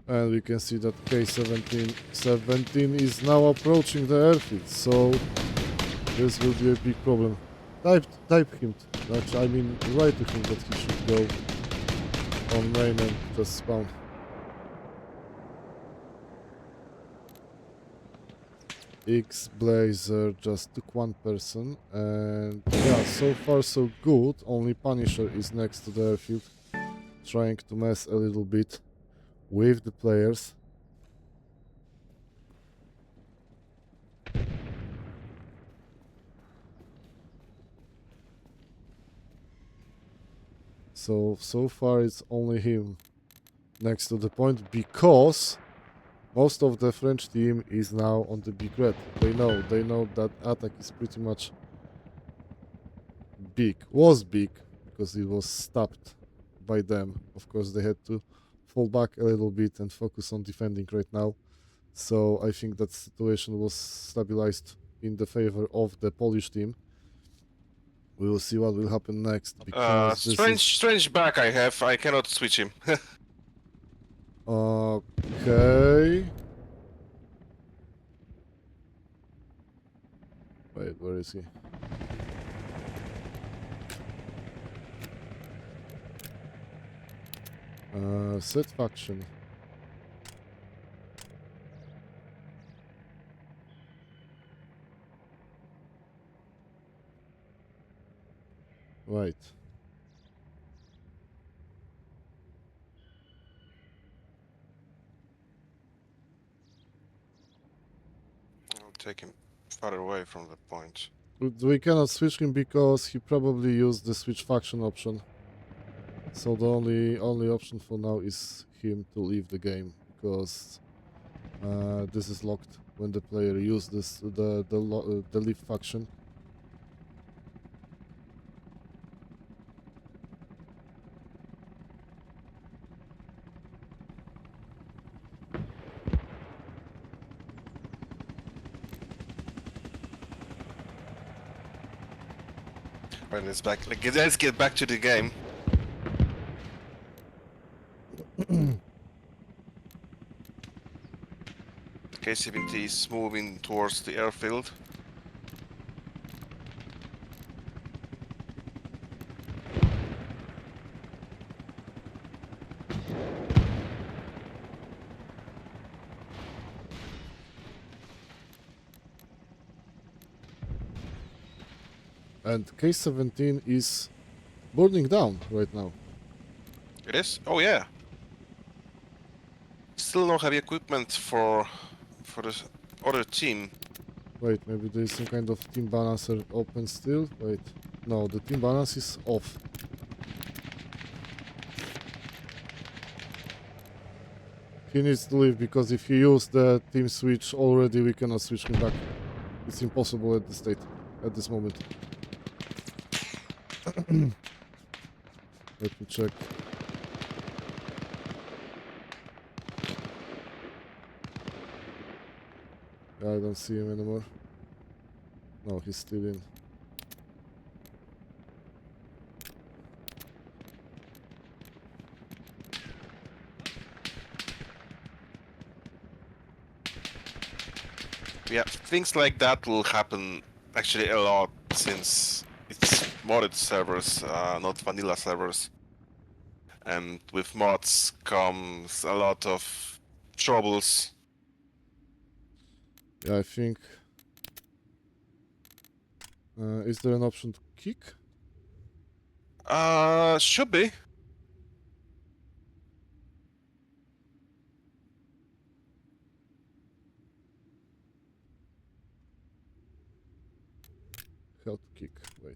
And we can see that K-17 is now approaching the airfield, so this will be a big problem. Type him, actually, I mean, write to him that he should go on main and just spawn. X-Blazer just took one person, and yeah, so far so good. Only Punisher is next to the airfield, trying to mess a little bit with the players. So far it's only him next to the point, because most of the French team is now on the big red. They know that attack is pretty much was big, because it was stopped by them. Of course, they had to fall back a little bit and focus on defending right now. So I think that situation was stabilized in the favor of the Polish team. We will see what will happen next, because this is... Strange back I have. I cannot switch him. Okay. Wait, where is he? Set faction. Right. I'll take him farther away from the point. We cannot switch him because he probably used the switch faction option. So the only option for now is him to leave the game, because this is locked when the player uses the leave faction. Right, let's get back to the game. K-70 is moving towards the airfield. And K-17 is burning down right now. It is? Oh yeah. Still no heavy equipment for the other team. Wait, maybe there is some kind of team balancer open still? Wait, no, the team balance is off. He needs to leave, because if he used the team switch already, we cannot switch him back. It's impossible at this moment. Let me check. Yeah, I don't see him anymore. No, he's still in. Yeah, things like that will happen actually a lot since it's modded servers, not vanilla servers. And with mods comes a lot of troubles. Yeah, I think... is there an option to kick? Should be. How to kick? Wait.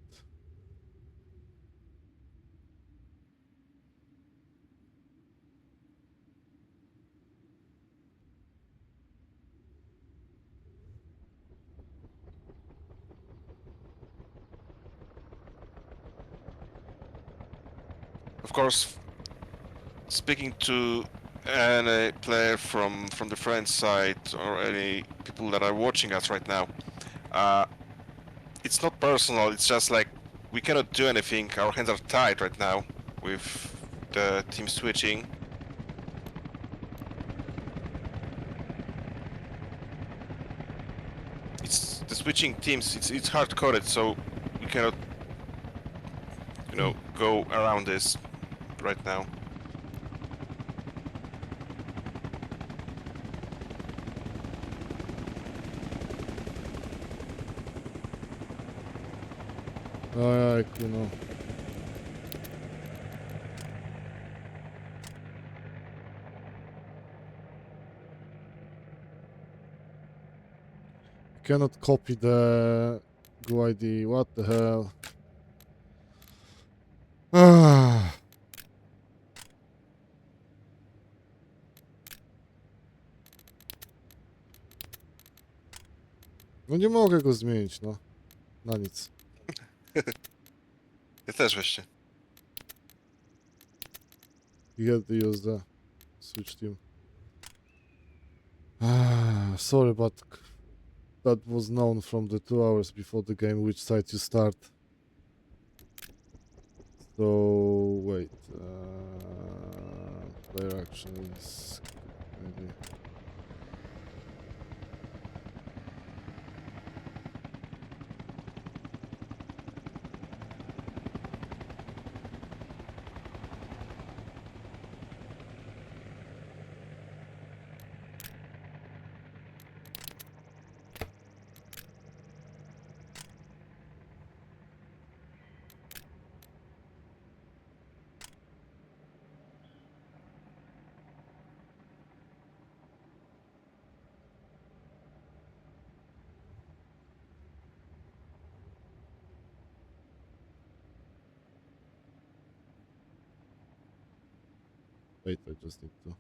Of course, speaking to any player from the French side or any people that are watching us right now, it's not personal. It's just like we cannot do anything. Our hands are tied right now with the team switching. It's the switching teams. It's hard coded, so we cannot, go around this right now. Alright, you know. Cannot copy the GUID. What the hell? Ah. No nie mogę go zmienić, no. Na nic. Ja też właśnie. You had to use the switch team. Ah, sorry, but that was known from the 2 hours before the game which side you start. So wait, player actions, maybe. Wait, I just need to.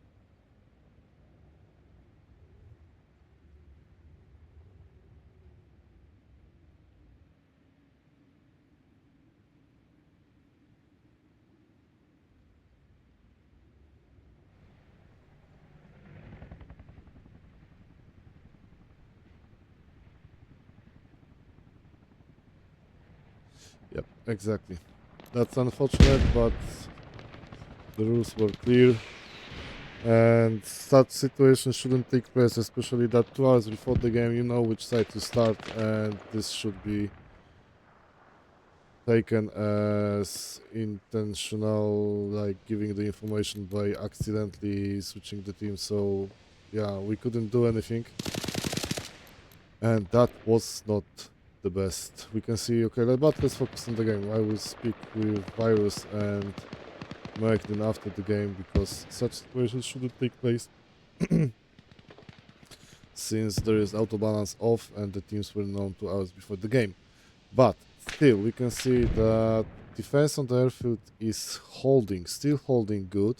Yep, exactly. That's unfortunate, but the rules were clear. And such situations shouldn't take place, especially that 2 hours before the game you know which side to start, and this should be taken as intentional, like giving the information by accidentally switching the team. So yeah, we couldn't do anything, and that was not the best. We can see, okay, but let's focus on the game. I will speak with Virus and Mike then after the game, because such situations shouldn't take place since there is auto balance off and the teams were known 2 hours before the game. But still, we can see that defense on the airfield is holding, still holding good,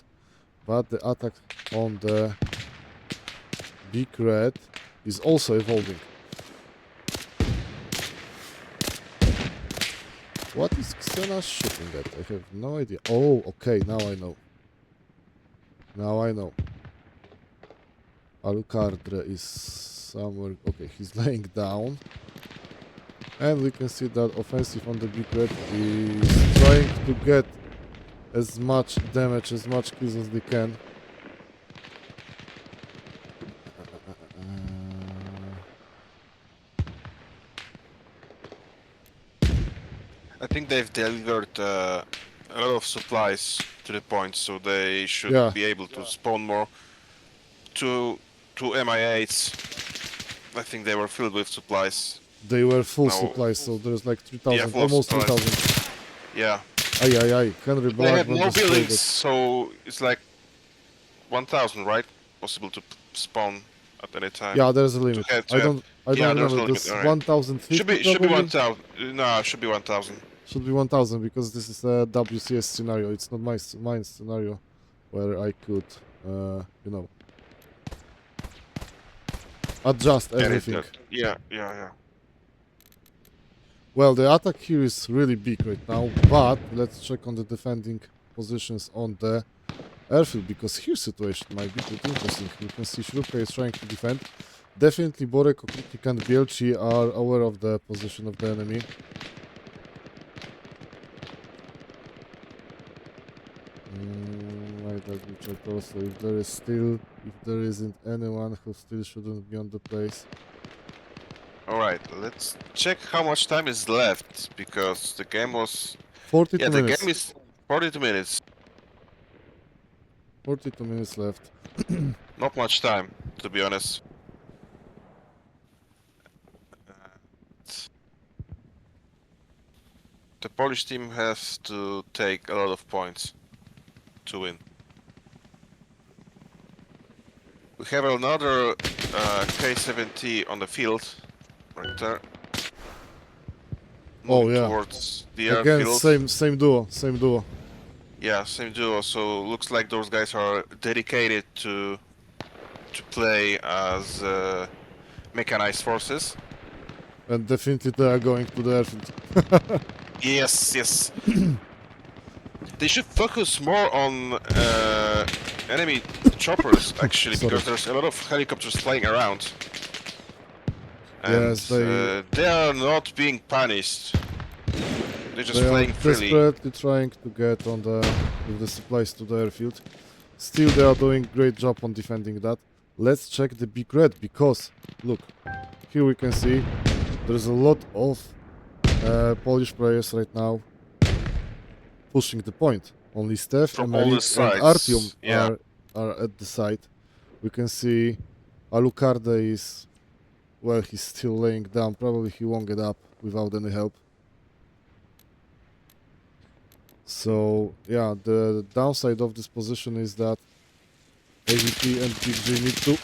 but the attack on the big red is also evolving. What is Xena shooting at? I have no idea. Oh, okay, now I know. Now I know. Alucardre is somewhere. Okay, he's laying down. And we can see that offensive on the big red is trying to get as much damage, as much kills as they can. I think they've delivered a lot of supplies to the point, so they should Yeah. be able to spawn more. Two MI8s. I think they were filled with supplies. They were full No. supply, so there's like 3,000, full almost supplies. 3,000. Yeah. Aye, aye, aye. Henry They Black had went no destroyed buildings, it. so it's like 1,000, right? Possible to spawn at any time. Yeah, there's a limit. To I have. don't I don't Yeah, there's remember. no limit. This All right. 1050 Should be probably. 1,000. No, it should be 1,000. Should be 1000 because this is a WCS scenario. It's not mine scenario where I could, you know, adjust everything. Yeah, yeah, yeah. Well, the attack here is really big right now, but let's check on the defending positions on the airfield because here situation might be pretty interesting. You can see Shrupka is trying to defend. Definitely Borek, Okritik and Bielchi are aware of the position of the enemy. Right, let me check also if there isn't anyone who still shouldn't be on the place. Alright, let's check how much time is left, because the game was... 42 Yeah, the minutes. game is 42 minutes. 42 minutes left. Not much time, to be honest. The Polish team has to take a lot of points to win. We have another K-70 on the field, right there. Oh, Moving yeah. towards the Again, airfield. same duo. Yeah, same duo. So looks like those guys are dedicated to play as mechanized forces. And definitely they are going to the airfield. Yes, yes. They should focus more on enemy choppers actually, Sorry. because there's a lot of helicopters flying around. And Yes, they are not being punished. They're just are flying freely. desperately trying to get on with the supplies to the airfield. Still, they are doing great job on defending that. Let's check the big red because look, here we can see there's a lot of Polish players right now pushing the point. Only Steph, From all the Emerick, and sides, Artyom yeah. are at the side. We can see Alucarda is, well, he's still laying down. Probably he won't get up without any help. So, yeah, the downside of this position is that AVP and Big J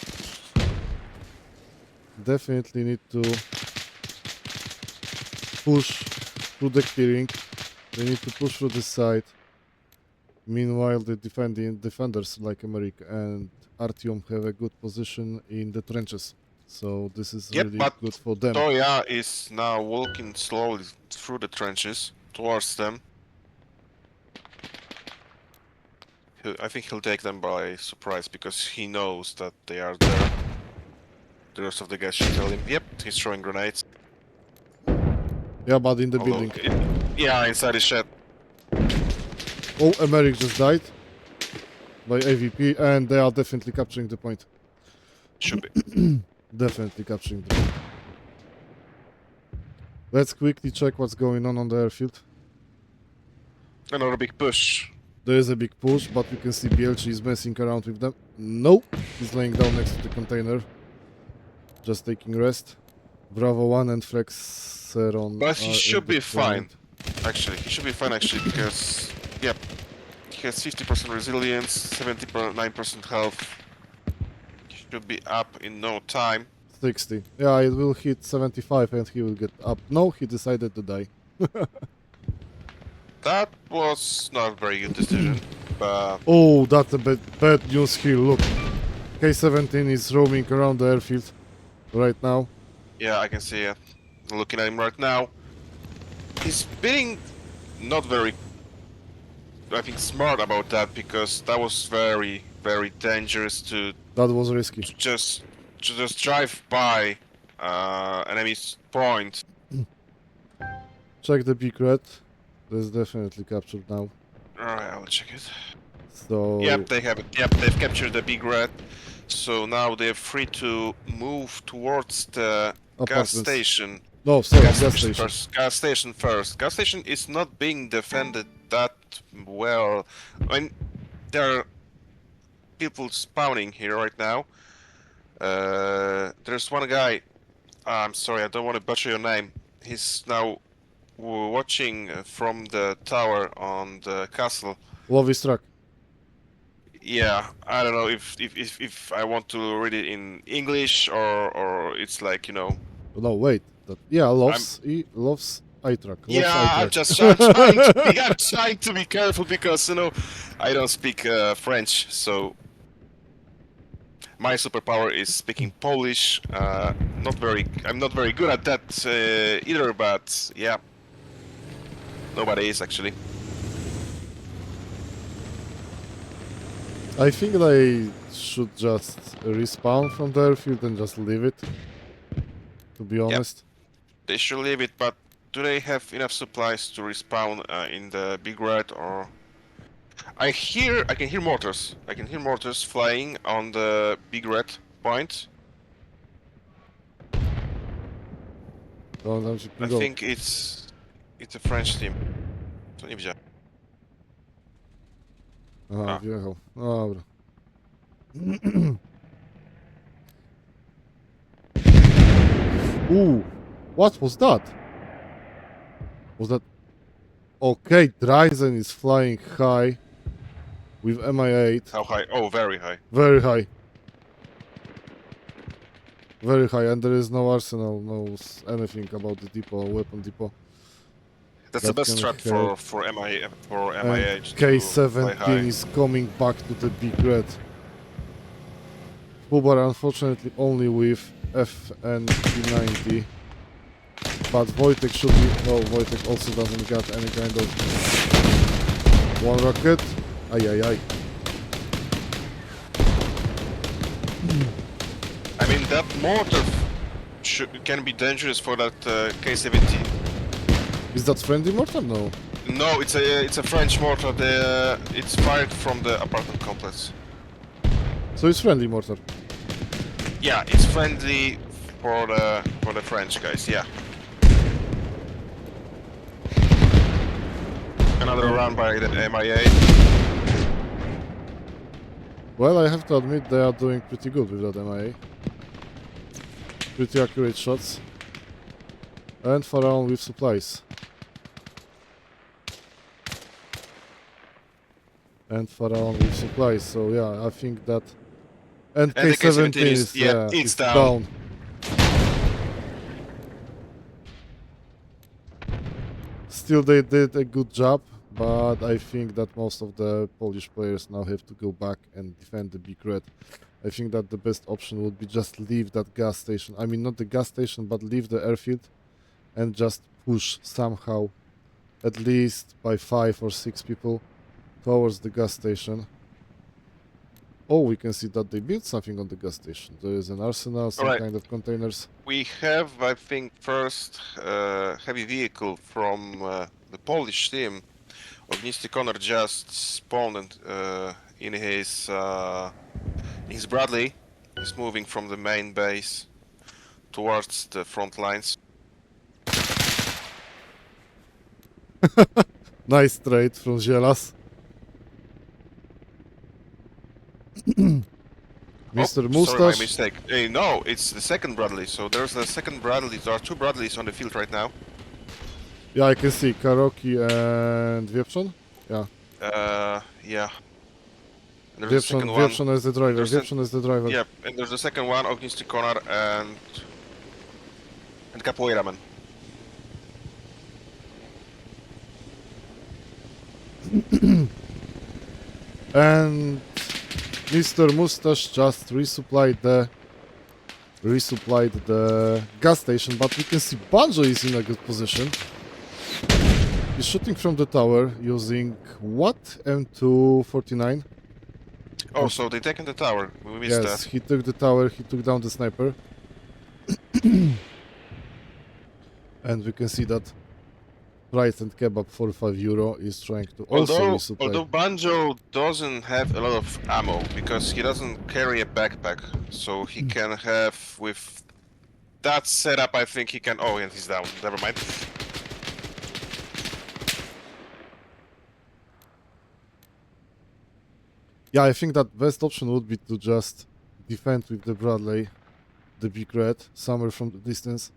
definitely need to push through the clearing. They need to push through this side. Meanwhile, the defenders like Emerick and Artyom have a good position in the trenches. So this is Yep, really but good for them. Toya is now walking slowly through the trenches towards them. I think he'll take them by surprise because he knows that they are there. The rest of the guys should tell him. Yep, he's throwing grenades. Yeah, but in the building. Yeah, inside the shed. Oh, Emerick just died by AVP, and they are definitely capturing the point. Should be. Definitely capturing the point. Let's quickly check what's going on the airfield. Another big push. There is a big push, but you can see Bielchi is messing around with them. No, he's laying down next to the container. Just taking rest. Bravo 1 and Flexeron. But he should be fine. Point. Actually, he should be fine actually because, yep, he has 50% resilience, 79% health. He should be up in no time. 60. Yeah, it will hit 75 and he will get up. No, he decided to die. That was not a very good decision, but... Oh, that's a bad news here. Look, K-17 is roaming around the airfield right now. Yeah, I can see it. Looking at him right now. He's being not very, I think, smart about that, because that was very, very dangerous to That was risky. just drive by enemy's point. Check the big red. That's definitely captured now. Alright, I'll check it. So... Yep, they have it. Yep, they've captured the big red. So now they're free to move towards the gas station. No, sorry, gas station. Gas station first. Gas station is not being defended that well. I mean, there are people spawning here right now. There's one guy. I'm sorry, I don't want to butcher your name. He's now watching from the tower on the castle. Love is struck. Yeah, I don't know if I want to read it in English or it's like, you know, No, wait. That, yeah, I'm loves iTrack. Loves yeah, iTrack. I'm trying to be careful because, you know, I don't speak French, so my superpower is speaking Polish. I'm not very good at that either, but yeah, nobody is actually. I think they should just respawn from the airfield and just leave it, to be Yep, honest. they should leave it, but do they have enough supplies to respawn in the big red or? I can hear mortars. I can hear mortars flying on the big red point. Don't you I can go. think it's a French team. To nie widziałem. Aha, Ah, wjechał. Dobra. Ooh, what was that? Was that... Okay, Dryzen is flying high with MI8. how high? Oh, very high. Very high. Very high, and there is no arsenal, anything about the depot, weapon depot. That's the That best can strat help. for And MIH to fly K-17 high. is coming back to the big red. Pubar unfortunately only with FNP90. But Wojtek should be... No, Wojtek also doesn't get any kind of... One rocket. Ay, ay, ay. I mean, that mortar can be dangerous for that K-17. Is that friendly mortar? No. No, it's a French mortar. It's fired from the apartment complex. So it's friendly mortar. Yeah, it's friendly for the French guys. Yeah. Another round by the MIA. Well, I have to admit they are doing pretty good with that MIA. Pretty accurate shots. And Pharaon with supplies. And Pharaon with supplies, so yeah, I think that... And And the K-17 K-17 is, yeah, it's is down. Still, they did a good job, but I think that most of the Polish players now have to go back and defend the big red. I think that the best option would be just leave that gas station. I mean, not the gas station, but leave the airfield and just push somehow, at least by 5 or 6 people, towards the gas station. Oh, we can see that they built something on the gas station. There is an arsenal, some Alright. kind of containers. We have, I think, first heavy vehicle from the Polish team. Ognisty Connor just spawned in his Bradley. He's moving from the main base towards the front lines. Nice trade from Zielas. Mr. Oh, Mustache. sorry, my mistake. No, it's the second Bradley. So there's the second Bradley. There are two Bradleys on the field right now. Yeah, I can see Karoki and Wieprzon. Yeah. Yeah. And there's the second one. Wieprzon is the driver. There's an- Wieprzon is the driver. Yeah, and there's the second one, Ognisty Connor and Capoeira Man. And Mr. Mustache just resupplied the gas station, but we can see Banjo is in a good position. He's shooting from the tower using what? M249? Oh, so they taken the tower. We missed Yes, that. he took the tower, he took down the sniper. And we can see that Price and Kebab for €5 is trying to also resupply. Although Banjo doesn't have a lot of ammo because he doesn't carry a backpack, so he can have with that setup. I think he can. Oh, and he's down. Never mind. Yeah, I think that best option would be to just defend with the Bradley, the big red, somewhere from the distance.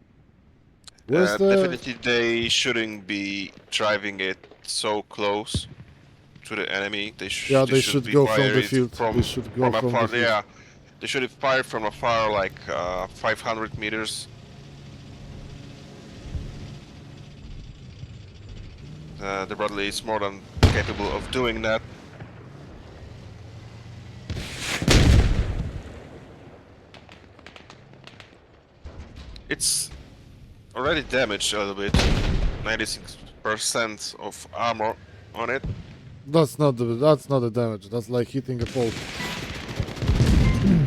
Where's the... Definitely, they shouldn't be driving it so close. to the enemy. Yeah, They they should should be go from the fired field. They should go from from the afar. field. Yeah, they should have fired from afar, like 500 meters. The Bradley is more than capable of doing that. It's already damaged a little bit. 96% of armor on it. That's not the damage. That's like hitting a pole.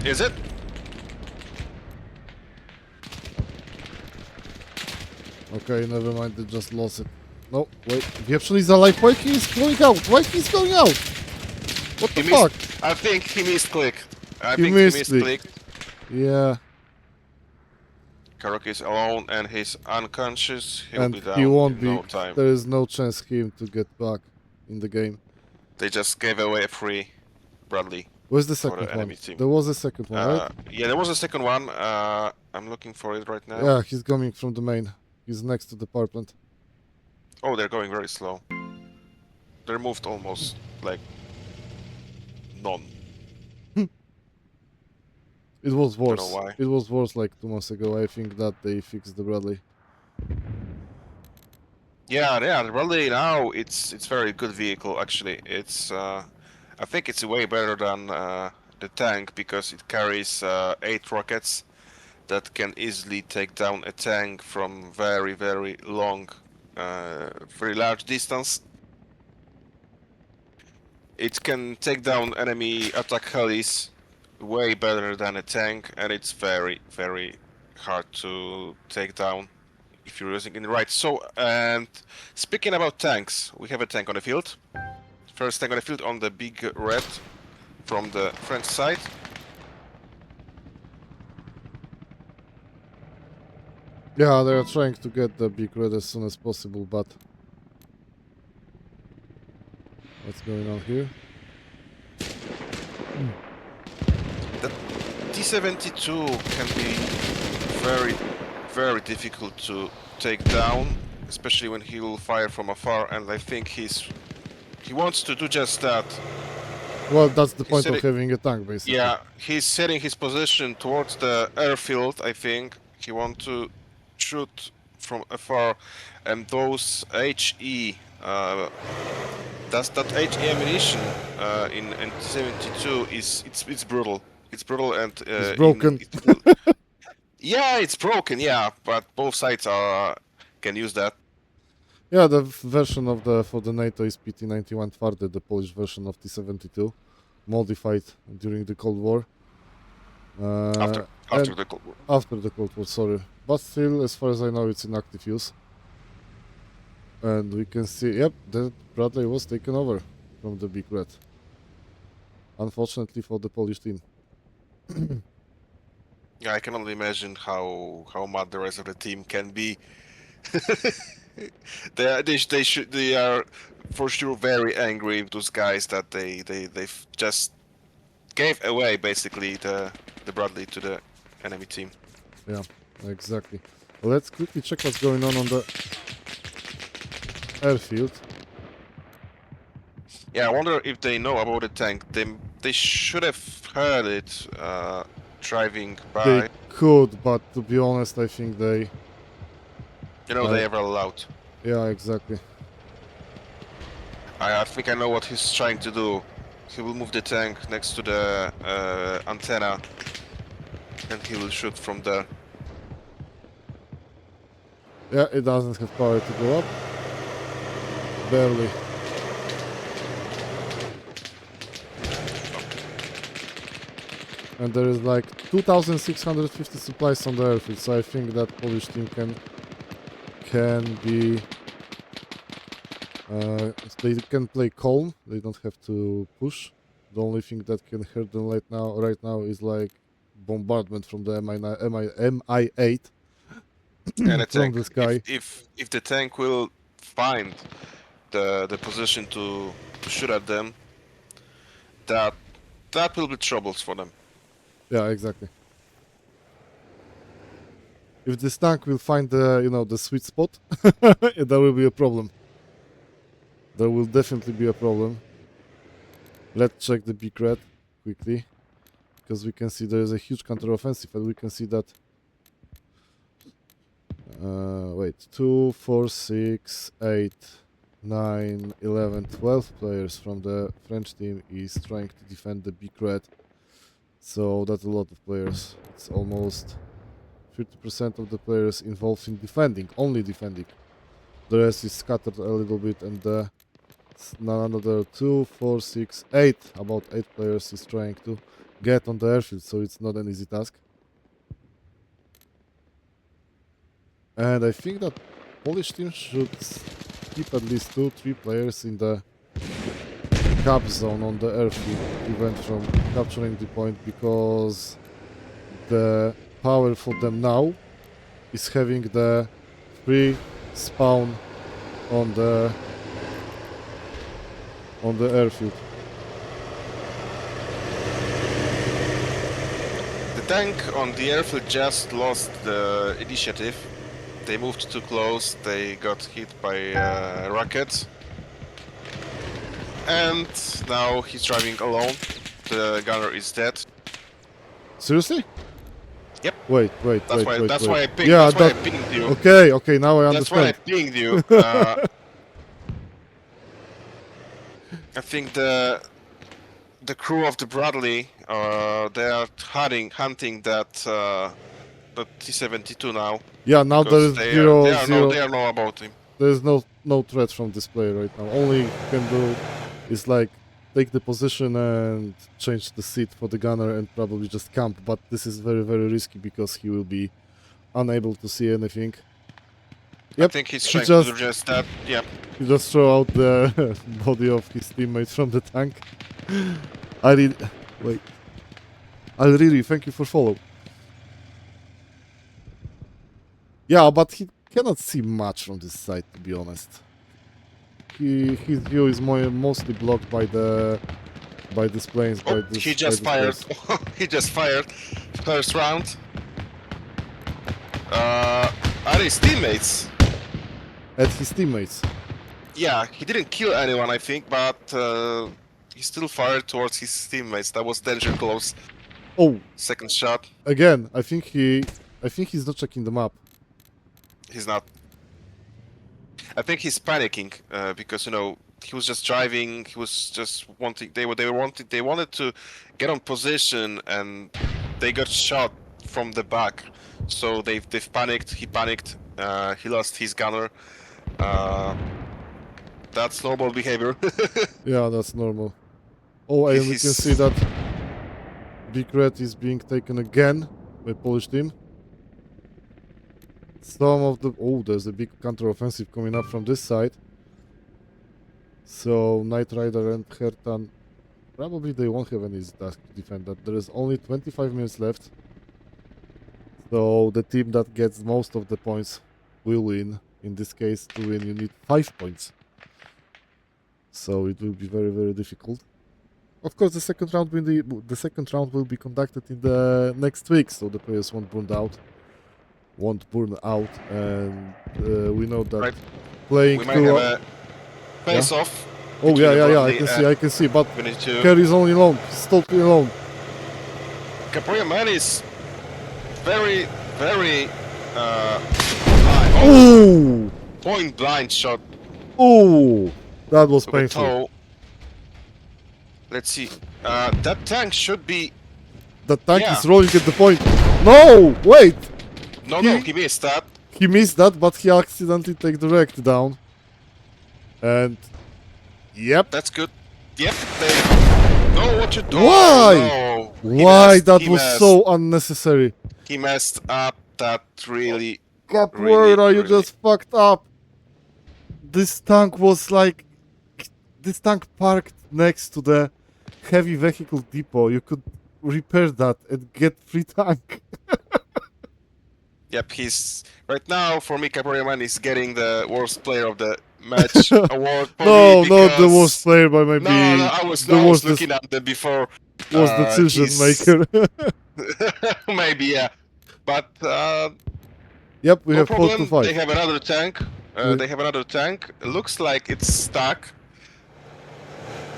Is it? Okay, never mind. They just lost it. No, wait. Wieprzyn is alive. Why he's going out? Why he's going out? What the He fuck? missed. I think he missed click. I He think he missed missed click. click. Yeah, Karok is alone and he's unconscious. He'll and be down he won't in be. no time. There is no chance him to get back in the game. They just gave away a free Bradley Where's the for second the one? enemy team. There was a second one, right? Yeah, there was a second one. I'm looking for it right now. Yeah, he's coming from the main. He's next to the power plant. Oh, they're going very slow. They're moved almost like none. It was Don't worse. know why. It was worse like 2 months ago. I think that they fixed the Bradley. Yeah, the Bradley now it's very good vehicle actually. It's I think it's way better than the tank because it carries 8 rockets that can easily take down a tank from very long, very large distance. It can take down enemy attack helis way better than a tank, and it's very hard to take down if you're using it right. So, and speaking about tanks, we have a tank on the field. First tank on the field on the big red from the French side. Yeah, they are trying to get the big red as soon as possible, but what's going on here? The T-72 can be very difficult to take down, especially when he will fire from afar, and I think he wants to do just that. Well, that's the point said of it- having a tank, basically. Yeah, he's setting his position towards the airfield, I think. He wants to shoot from afar, and those HE, that HE ammunition in T-72 it's brutal. It's brutal and It's broken. yeah, it's broken. Yeah, but both sides can use that. Yeah, the version of the for the NATO is PT-91 Twardy, the Polish version of T-72, modified during the Cold War. After and the Cold War. after the Cold War, sorry. But still, as far as I know, it's in active use. And we can see, yep, the Bradley was taken over from the Big Red. Unfortunately for the Polish team. Yeah, I can only imagine how mad the rest of the team can be. They are for sure very angry with those guys that they've just gave away basically the Bradley to the enemy team. Yeah, exactly. Well, let's quickly check what's going on the airfield. Yeah, I wonder if they know about the tank. They should have heard it driving by. They could, but to be honest, I think they... You know, they ever allowed. Yeah, exactly. I think I know what he's trying to do. He will move the tank next to the antenna, and he will shoot from there. Yeah, it doesn't have power to go up. Barely. And there is like 2,650 supplies on the airfield, so I think that Polish team can be... they can play calm, they don't have to push. The only thing that can hurt them right now is like bombardment from the Mi-8 And a from tank. the sky. If the tank will find the position to shoot at them, that will be troubles for them. Yeah, exactly. If this tank will find the the sweet spot, there will be a problem. There will definitely be a problem. Let's check the big red quickly, because we can see there is a huge counteroffensive, and we can see that. Wait, 2, 4, 6, 8, 9, 11, 12 players from the French team is trying to defend the big red. So that's a lot of players. It's almost 50% of the players involved in defending, only defending. The rest is scattered a little bit, and another 2, 4, 6, 8, about 8 players is trying to get on the airfield, so it's not an easy task. And I think that Polish team should keep at least 2, 3 players in the cap zone on the airfield to prevent from capturing the point, because the power for them now is having the free spawn on the airfield. The tank on the airfield just lost the initiative. They moved too close, they got hit by rockets. And now he's driving alone. The gunner is dead. Seriously? Yep. Wait. That's why I pinged. Yeah, that's why I pinged you. Okay, now I That's why I understand. pinged you. I think the crew of the Bradley, they are hunting that T-72 now. Yeah, now there is They zero. know about him. There is no threat from this player right now. Only you can do is like take the position and change the seat for the gunner and probably just camp. But this is very, very risky because he will be unable to see anything. I think he's trying to do just that. Yeah. He just throw out the body of his teammate from the tank. Wait. Alriri, thank you for follow. Yeah, but he cannot see much from this side, to be honest. His view is mostly blocked by these planes. He just fired. He just fired. First round. Are his teammates? At his teammates. Yeah, he didn't kill anyone, I think, but he still fired towards his teammates. That was danger close. Oh, second shot. Again, I think he's not checking the map. He's not. I think he's panicking because he was just driving. He was just wanting. They wanted to get on position, and they got shot from the back. So they've panicked. He panicked. He lost his gunner. That's normal behavior. Yeah, that's normal. Oh, and we can see that Big Red is being taken again by Polish team. There's a big counter-offensive coming up from this side. So Knight Rider and Hertan, probably they won't have any task to defend that. There is only 25 minutes left. So the team that gets most of the points will win. In this case, to win you need 5 points. So it will be very, very difficult. Of course, the second round will be conducted in the next week, so the players won't burn out, and we know that playing. We might have a face-off. Oh yeah, I can see, but Kerry's only alone. He's totally alone. Capoeira man is very, very oh! Point blind shot. Oh, that was painful. Let's see. That tank should be. The tank is rolling at the point. No, wait. No, he missed that. He missed that, but he accidentally took the wreck down. And yep. That's good. Yep. They know what you're doing. Why? No. Why? That was so unnecessary. He messed up. That really. Capoeira, you just fucked up. This tank was like. This tank parked next to the heavy vehicle depot. You could repair that and get free tank. Yep, he's right now for me. Capoeira man is getting the worst player of the match award. No, not the worst player, but maybe no, I was looking at them before. Was decision maker. Maybe, yeah, but yep, we no have problem. 4 to 5. They have another tank. They have another tank. It looks like it's stuck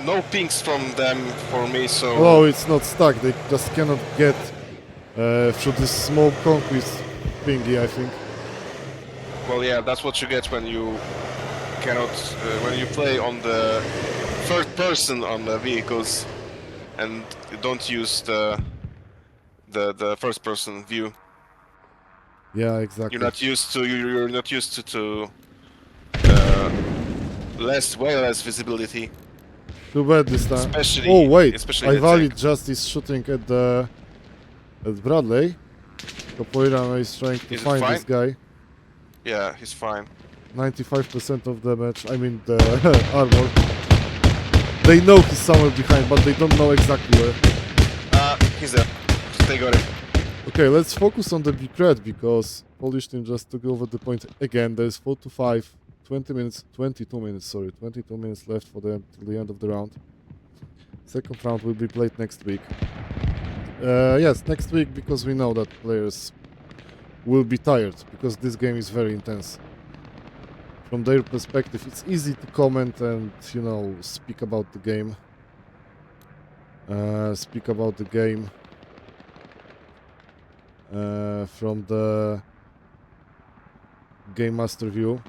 no pings from them for me, so Oh, it's not stuck. They just cannot get through this small concrete thingy, I think. well, yeah, that's what you get when you cannot when you play on the third person on the vehicles and you don't use the first person view. Yeah, exactly. You're not used to way less visibility, Too bad this time. Oh especially wait, especially I in the tank. valid just is shooting at Bradley. Capoeira is trying to Is it find fine? this guy. Yeah, he's fine. 95% of damage. I mean the armor. They know he's somewhere behind, but they don't know exactly where. He's there. They got him. Okay, let's focus on the big red because Polish team just took over the point again. There's 4 to 5, 20 minutes, 22 minutes, sorry, 22 minutes left for them till the end of the round. Second round will be played next week. Yes, next week because we know that players will be tired because this game is very intense. From their perspective, it's easy to comment and, you know, speak about the game. From the game master view.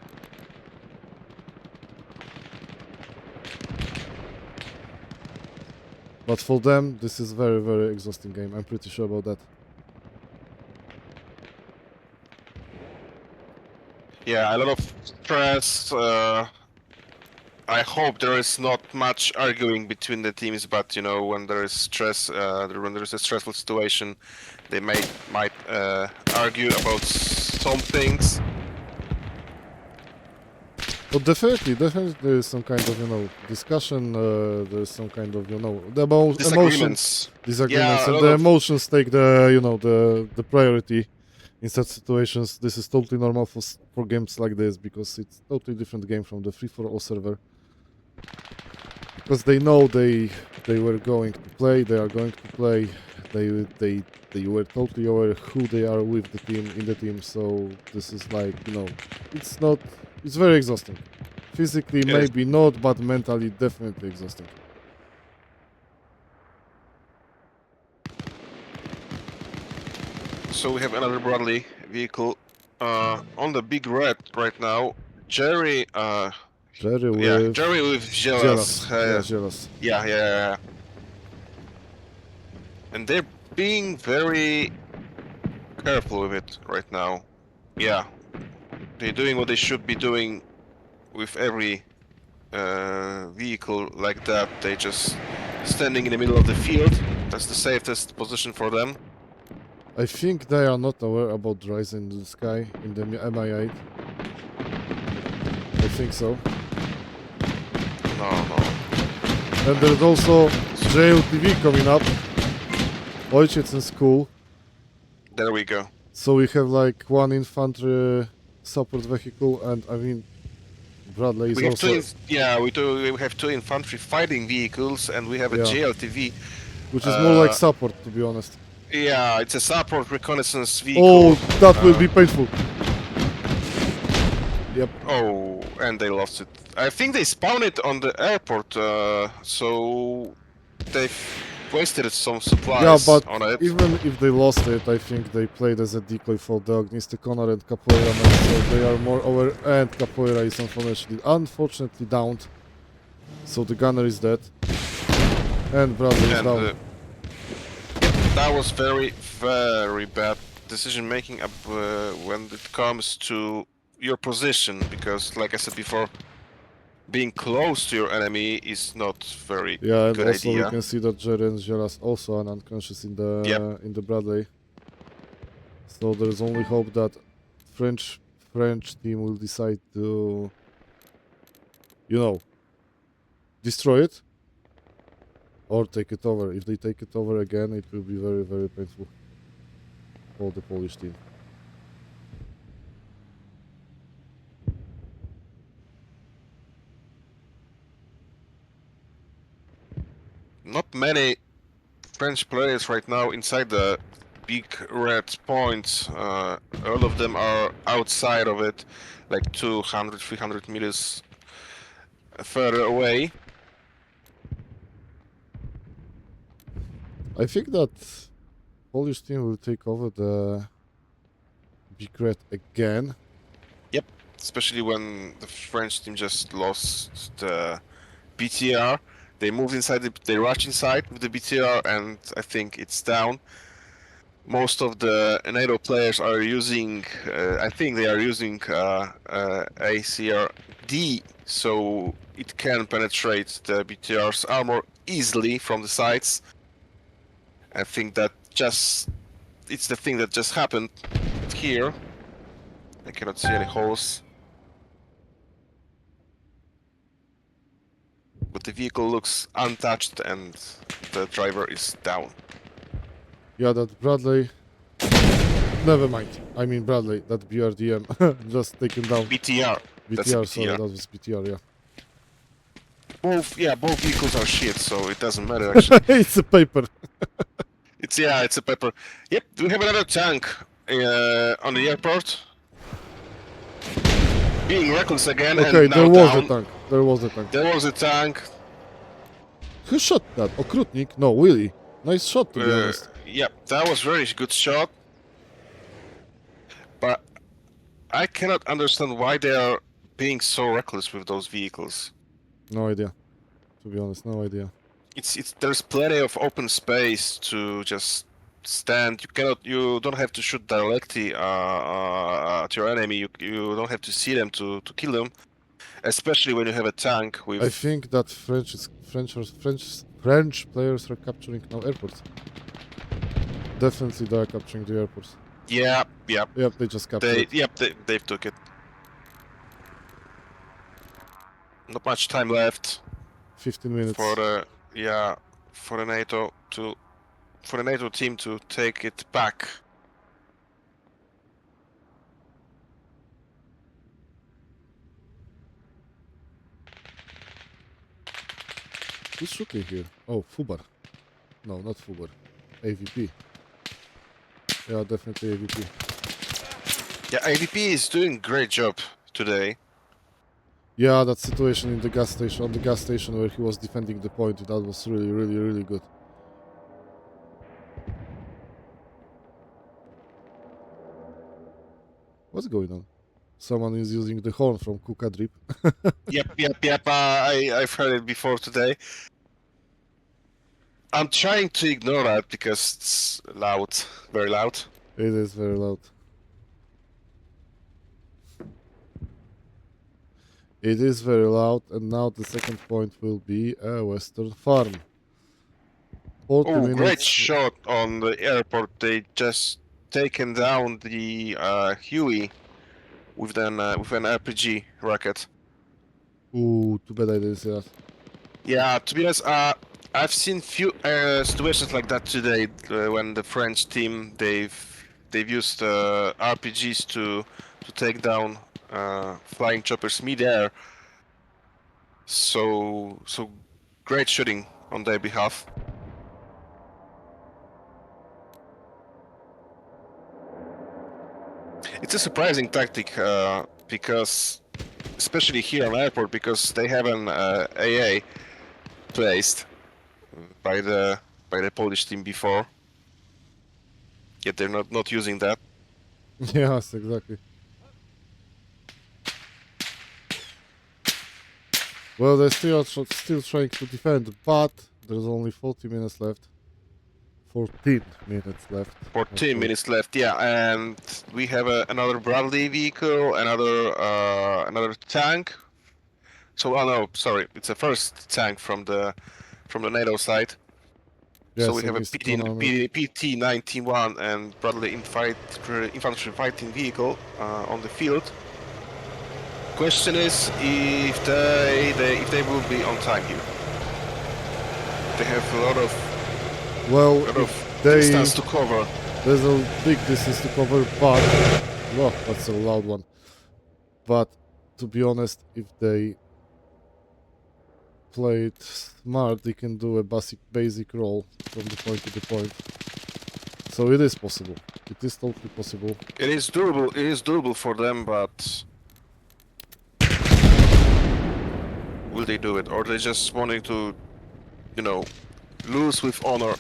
But for them, this is very, very exhausting game. I'm pretty sure about that. Yeah, a lot of stress. I hope there is not much arguing between the teams, but you know, when there is stress, when there is a stressful situation, they might argue about some things. But definitely there is some kind of, you know, discussion. There is some kind of, you know, the emotion, Disagreements. disagreements, Yeah, a and lot the of emotions take the, you know, the priority in such situations. This is totally normal for games like this because it's totally different game from the free for all server. Because they know they were going to play, they are going to play. They were totally aware who they are with the team in the team. So this is like, you know, it's not. It's very exhausting. Physically, it is. maybe not, but mentally, definitely exhausting. So we have another Bradley vehicle on the big red right now. Jerry, Jerry yeah, with Jerry with jealous. jealous. Yeah, jealous. Yeah. And they're being very careful with it right now. Yeah, they're doing what they should be doing with every vehicle like that. They just standing in the middle of the field. That's the safest position for them. I think they are not aware about rise in the sky in the MI8. I think so. No. And there's also JLTV coming up. Ojciec in school. There we go. So we have like one infantry support vehicle, and I mean, Bradley is We have also, We have two infantry fighting vehicles, and we have a yeah, JLTV. which is more like support, to be honest. Yeah, it's a support reconnaissance vehicle. Oh, that will be painful. Yep. Oh, and they lost it. I think they spawned it on the airport, so they've wasted some supplies Yeah, but on it. even if they lost it, I think they played as a decoy for the Ognisty Connor and Capoeira man, so they are more aware, and Capoeira is unfortunately downed. So the gunner is dead. And Bradley is down. That was very, very bad decision making up when it comes to your position, because like I said before, being close to your enemy is not very Yeah, and good also idea. we can see that Jerry and Geras also are unconscious in the Bradley. So there's only hope that French team will decide to, you know, destroy it or take it over. If they take it over again, it will be very, very painful for the Polish team. Not many French players right now inside the big red point. All of them are outside of it, like 200, 300 meters further away. I think that Polish team will take over the big red again. Yep, especially when the French team just lost the BTR. They moved inside, they rushed inside with the BTR, and I think it's down. Most of the NATO players are using, I think they are using ACRD, so it can penetrate the BTR's armor easily from the sides. I think that it's the thing that just happened here. I cannot see any holes. But the vehicle looks untouched and the driver is down. Yeah, that Bradley. Never mind. I mean Bradley. That BRDM just taken down. BTR. That's a BTR. Sorry, BTR. that was BTR. Yeah. Both vehicles are shit, so it doesn't matter actually. It's a paper. It's a pepper. Yep, we have another tank on the airport. Being reckless again Okay, and now there was down. a tank. There was a tank. There was a tank. Who shot that? Okrutnik? No, Willy. Nice shot, to be honest. Yep, that was very good shot. But I cannot understand why they are being so reckless with those vehicles. No idea. To be honest, no idea. It's there's plenty of open space to just stand. You don't have to shoot directly at your enemy. You don't have to see them to kill them, especially when you have a tank with. I think that French players are capturing now airports. Definitely they are capturing the airports. Yeah. Yep, they just captured it. They took it. Not much time left 15 minutes. for the NATO team to take it back. Who's shooting here? Oh, Fubar. No, not Fubar. AVP. Yeah, definitely AVP. Yeah, AVP is doing great job today. Yeah, that situation in the gas station, on the gas station where he was defending the point, that was really, really, really good. What's going on? Someone is using the horn from Kuka Drip. Yep. I've heard it before today. I'm trying to ignore that because it's loud, very loud. It is very loud. It is very loud, and now the second point will be a Western Farm. 40 Oh, minutes. great shot on the airport. They just taken down the Huey with an RPG rocket. Ooh, too bad I didn't see that. Yeah, to be honest, I've seen few situations like that today when the French team they've used RPGs to take down flying choppers mid-air. So great shooting on their behalf. It's a surprising tactic because, especially here on airport, because they have an AA placed by the Polish team before. Yet they're not using that. Yes, exactly. Well, they're still trying to defend, but there's only 40 minutes left. 14 minutes left. 14 minutes left, yeah, and we have another Bradley vehicle, another tank. So, oh no, sorry, it's a first tank from the NATO side. Yeah, so we have a he's PT-91 and Bradley infantry fighting vehicle on the field. Question is if they will be on time here. They have a lot of distance to cover. There's a big distance to cover, but well, that's a loud one. But to be honest, if they play it smart, they can do a basic roll from the point to the point. So it is possible. It is totally possible. It is doable. It is doable for them, but will they do it, or they just wanting to, lose with honor?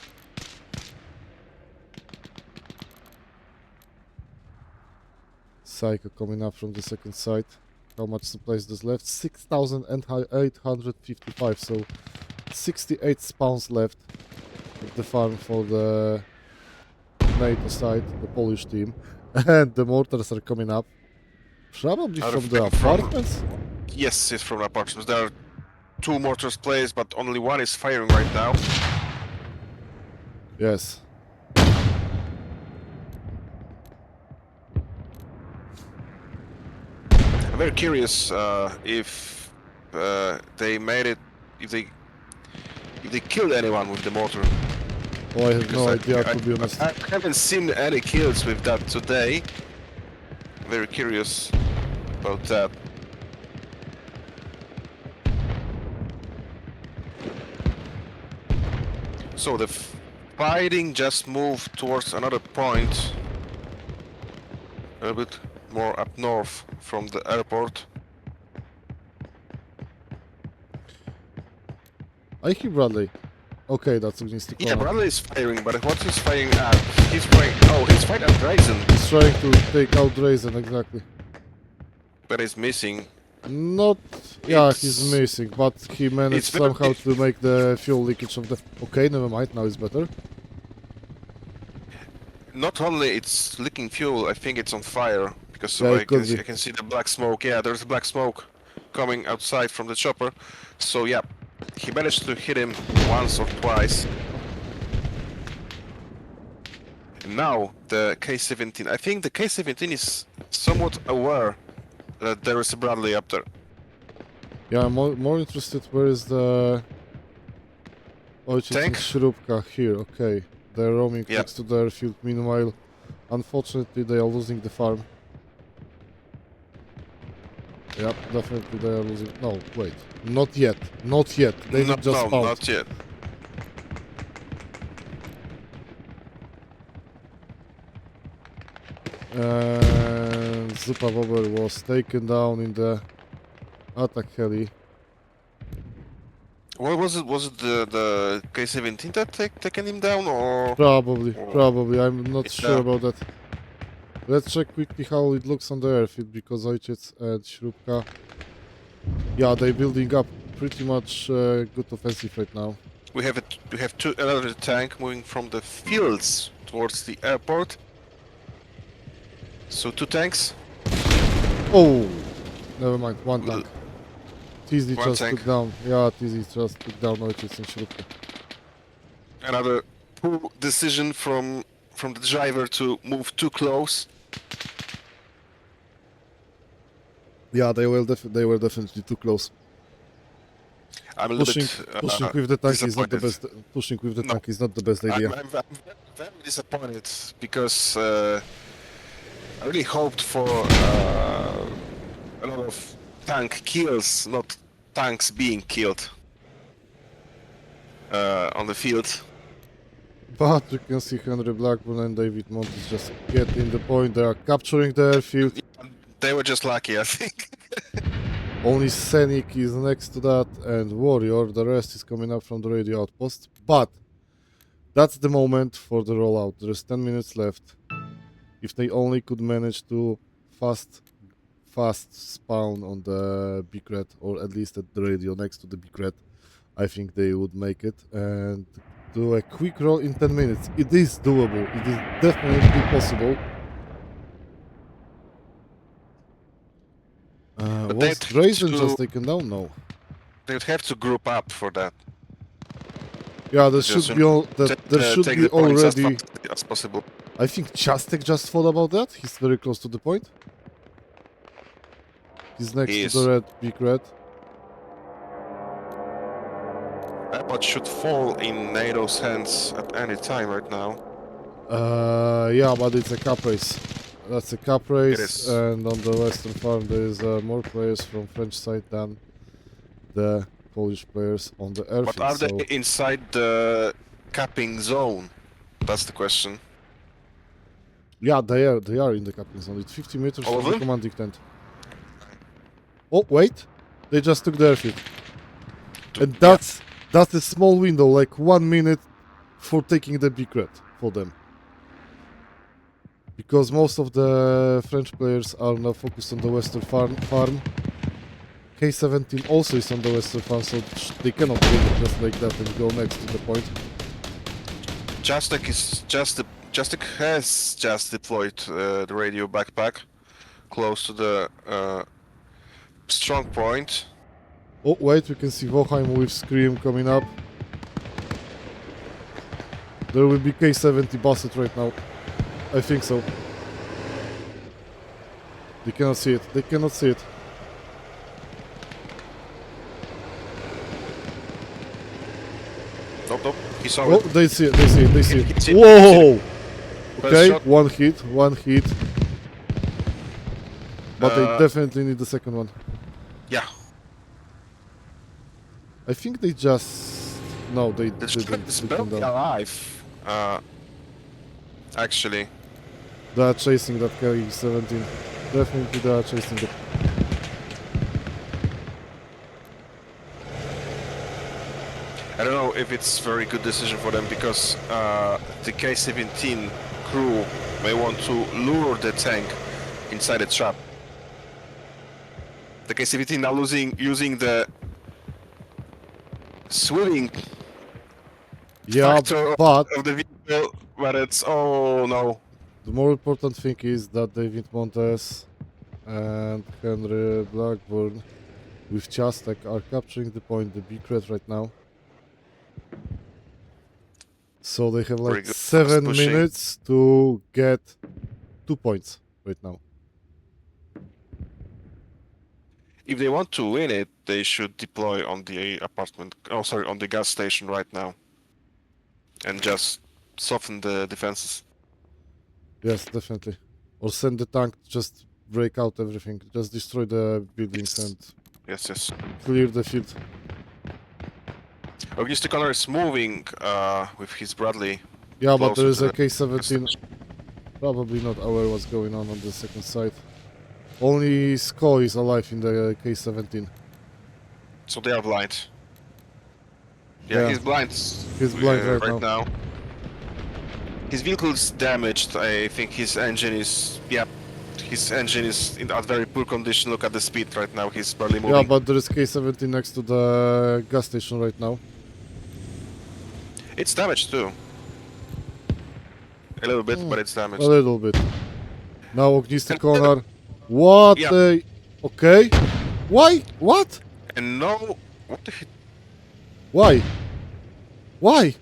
Psycho coming up from the second side. How much supplies there's left? 6,855, so 68 spawns left of the farm for the NATO side, the Polish team. And the mortars are coming up. Probably Out from of- the apartments? Yes, it's from apartments. There are 2 mortars placed, but only one is firing right now. Yes. I'm very curious if they made it, if they killed anyone with the mortar. Oh, I have Because no idea, to be honest. I haven't seen any kills with that today. Very curious about that. So the fighting just moved towards another point, a bit more up north from the airport. I hear Bradley. Okay, that's against the Yeah, corner. Bradley is firing, but what he's firing at? He's firing. Oh, he's firing at Ryzen, He's trying to take out Drazen, exactly. but he's missing. Not... Yeah, It's- he's missing, but he managed it's very- somehow to make the fuel leakage of the... Okay, never mind, now it's better. Not only it's leaking fuel, I think it's on fire because Yeah, it I could can see, be. I can see the black smoke. Yeah, there's black smoke coming outside from the chopper. So yeah, he managed to hit him once or twice. And now the K-17. I think the K-17 is somewhat aware that there is a Bradley up there. Yeah, I'm more interested where is the... Oh, it's in Tank? Shrubka here, okay. They're roaming Yeah. next to the airfield, meanwhile, unfortunately they are losing the farm. Yep, definitely they are losing... No, wait. Not yet. Not yet. They No, just no, spawned. not yet. And Zupa Bobber was taken down in the attack heli. What was it? Was it the K-17 that taken him down, or? Probably. I'm not sure Yeah. about that. Let's check quickly how it looks on the airfield, because Ojciec and Shrubka... Yeah, they're building up pretty much good offensive right now. We have another tank moving from the fields towards the airport. So 2 tanks. Oh! Never mind, one L- tank. TZ one just tank. took down. Yeah, TZ just took down Ojciec and Shrubka. Another poor decision from the driver to move too close. Yeah, they were definitely too close. I'm a little Pushing bit with the tank is not the disappointed. best. Pushing with the No. tank is not the best idea. I'm very disappointed because I really hoped for a lot of tank kills, not tanks being killed on the field. But you can see Henry Blackburn and David Montes just getting the point. They are capturing the airfield. They were just lucky, I think. Only Scenic is next to that and Warrior. The rest is coming up from the radio outpost. But that's the moment for the rollout. There's 10 minutes left. If they only could manage to fast spawn on the big red, or at least at the radio next to the big red, I think they would make it and do a quick roll in 10 minutes. It is doable. It is definitely possible. But Was they'd Drazen to- just taken down? No. They would have to group up for that. Yeah, there Just should be all that. There should take be the points as already. fast as possible. I think Chastek just thought about that. He's very close to the point. He's next He to is. the red, big red. Airport should fall in NATO's hands at any time right now. Yeah, but it's a cup race. That's a cup race, is. and on the western farm there is more players from French side than the Polish players on the airfield. But are so they inside the capping zone? That's the question. yeah, they are in the capping zone. It's 50 meters All from of the them? commanding tent. Oh wait, they just took the airfield, and that's a small window, like 1 minute for taking the big red for them. Because most of the French players are now focused on the western farm. K17 also is on the western farm, so they cannot build it just like that and go next to the point. Justek has just deployed the radio backpack close to the strong point. Oh, wait, we can see Voheim with Scream coming up. There will be K70 Basset right now. I think so. They cannot see it. They cannot see it. Nope, he saw Oh, it. they see it. They see it. They see It's it. it, Whoa! First Okay, shot. one hit. But they Uh, definitely need the second one. Yeah, I think they just... No, they the didn't. Justek is They barely came down. alive. Actually, They are chasing that K17. Definitely they are chasing it. I don't know if it's very good decision for them because the K-17 crew may want to lure the tank inside the trap. The K-17 now using the swimming Yeah, factor but of the vehicle, but it's oh no. the more important thing is that David Montes and Henry Blackburn with Chastek are capturing the point, the big red right now. So they have Very like good. Fast 7 pushing. minutes to get 2 points right now. If they want to win it, they should deploy on the apartment. Oh, sorry, on the gas station right now, and just soften the defenses. Yes, definitely. Or send the tank, just break out everything, just destroy the buildings and Yes. clear the field. Auguste Connor is moving with his Bradley. Yeah, but there Closer is to a the K17 probably not aware what's going on the second side. Only Sko is alive in the K17. So they are blind. Yeah, Yeah, he's blind. he's blind right now. His vehicle is damaged. I think his engine is. Yeah, his engine is in a very poor condition. Look at the speed right now. He's barely moving. Yeah, but there is K17 next to the gas station right now. It's damaged too. A little bit, but it's damaged. A little bit. Now Ognisty Konar. What Yeah. the... Okay. Why? What? And no, what the hell? Why? Why?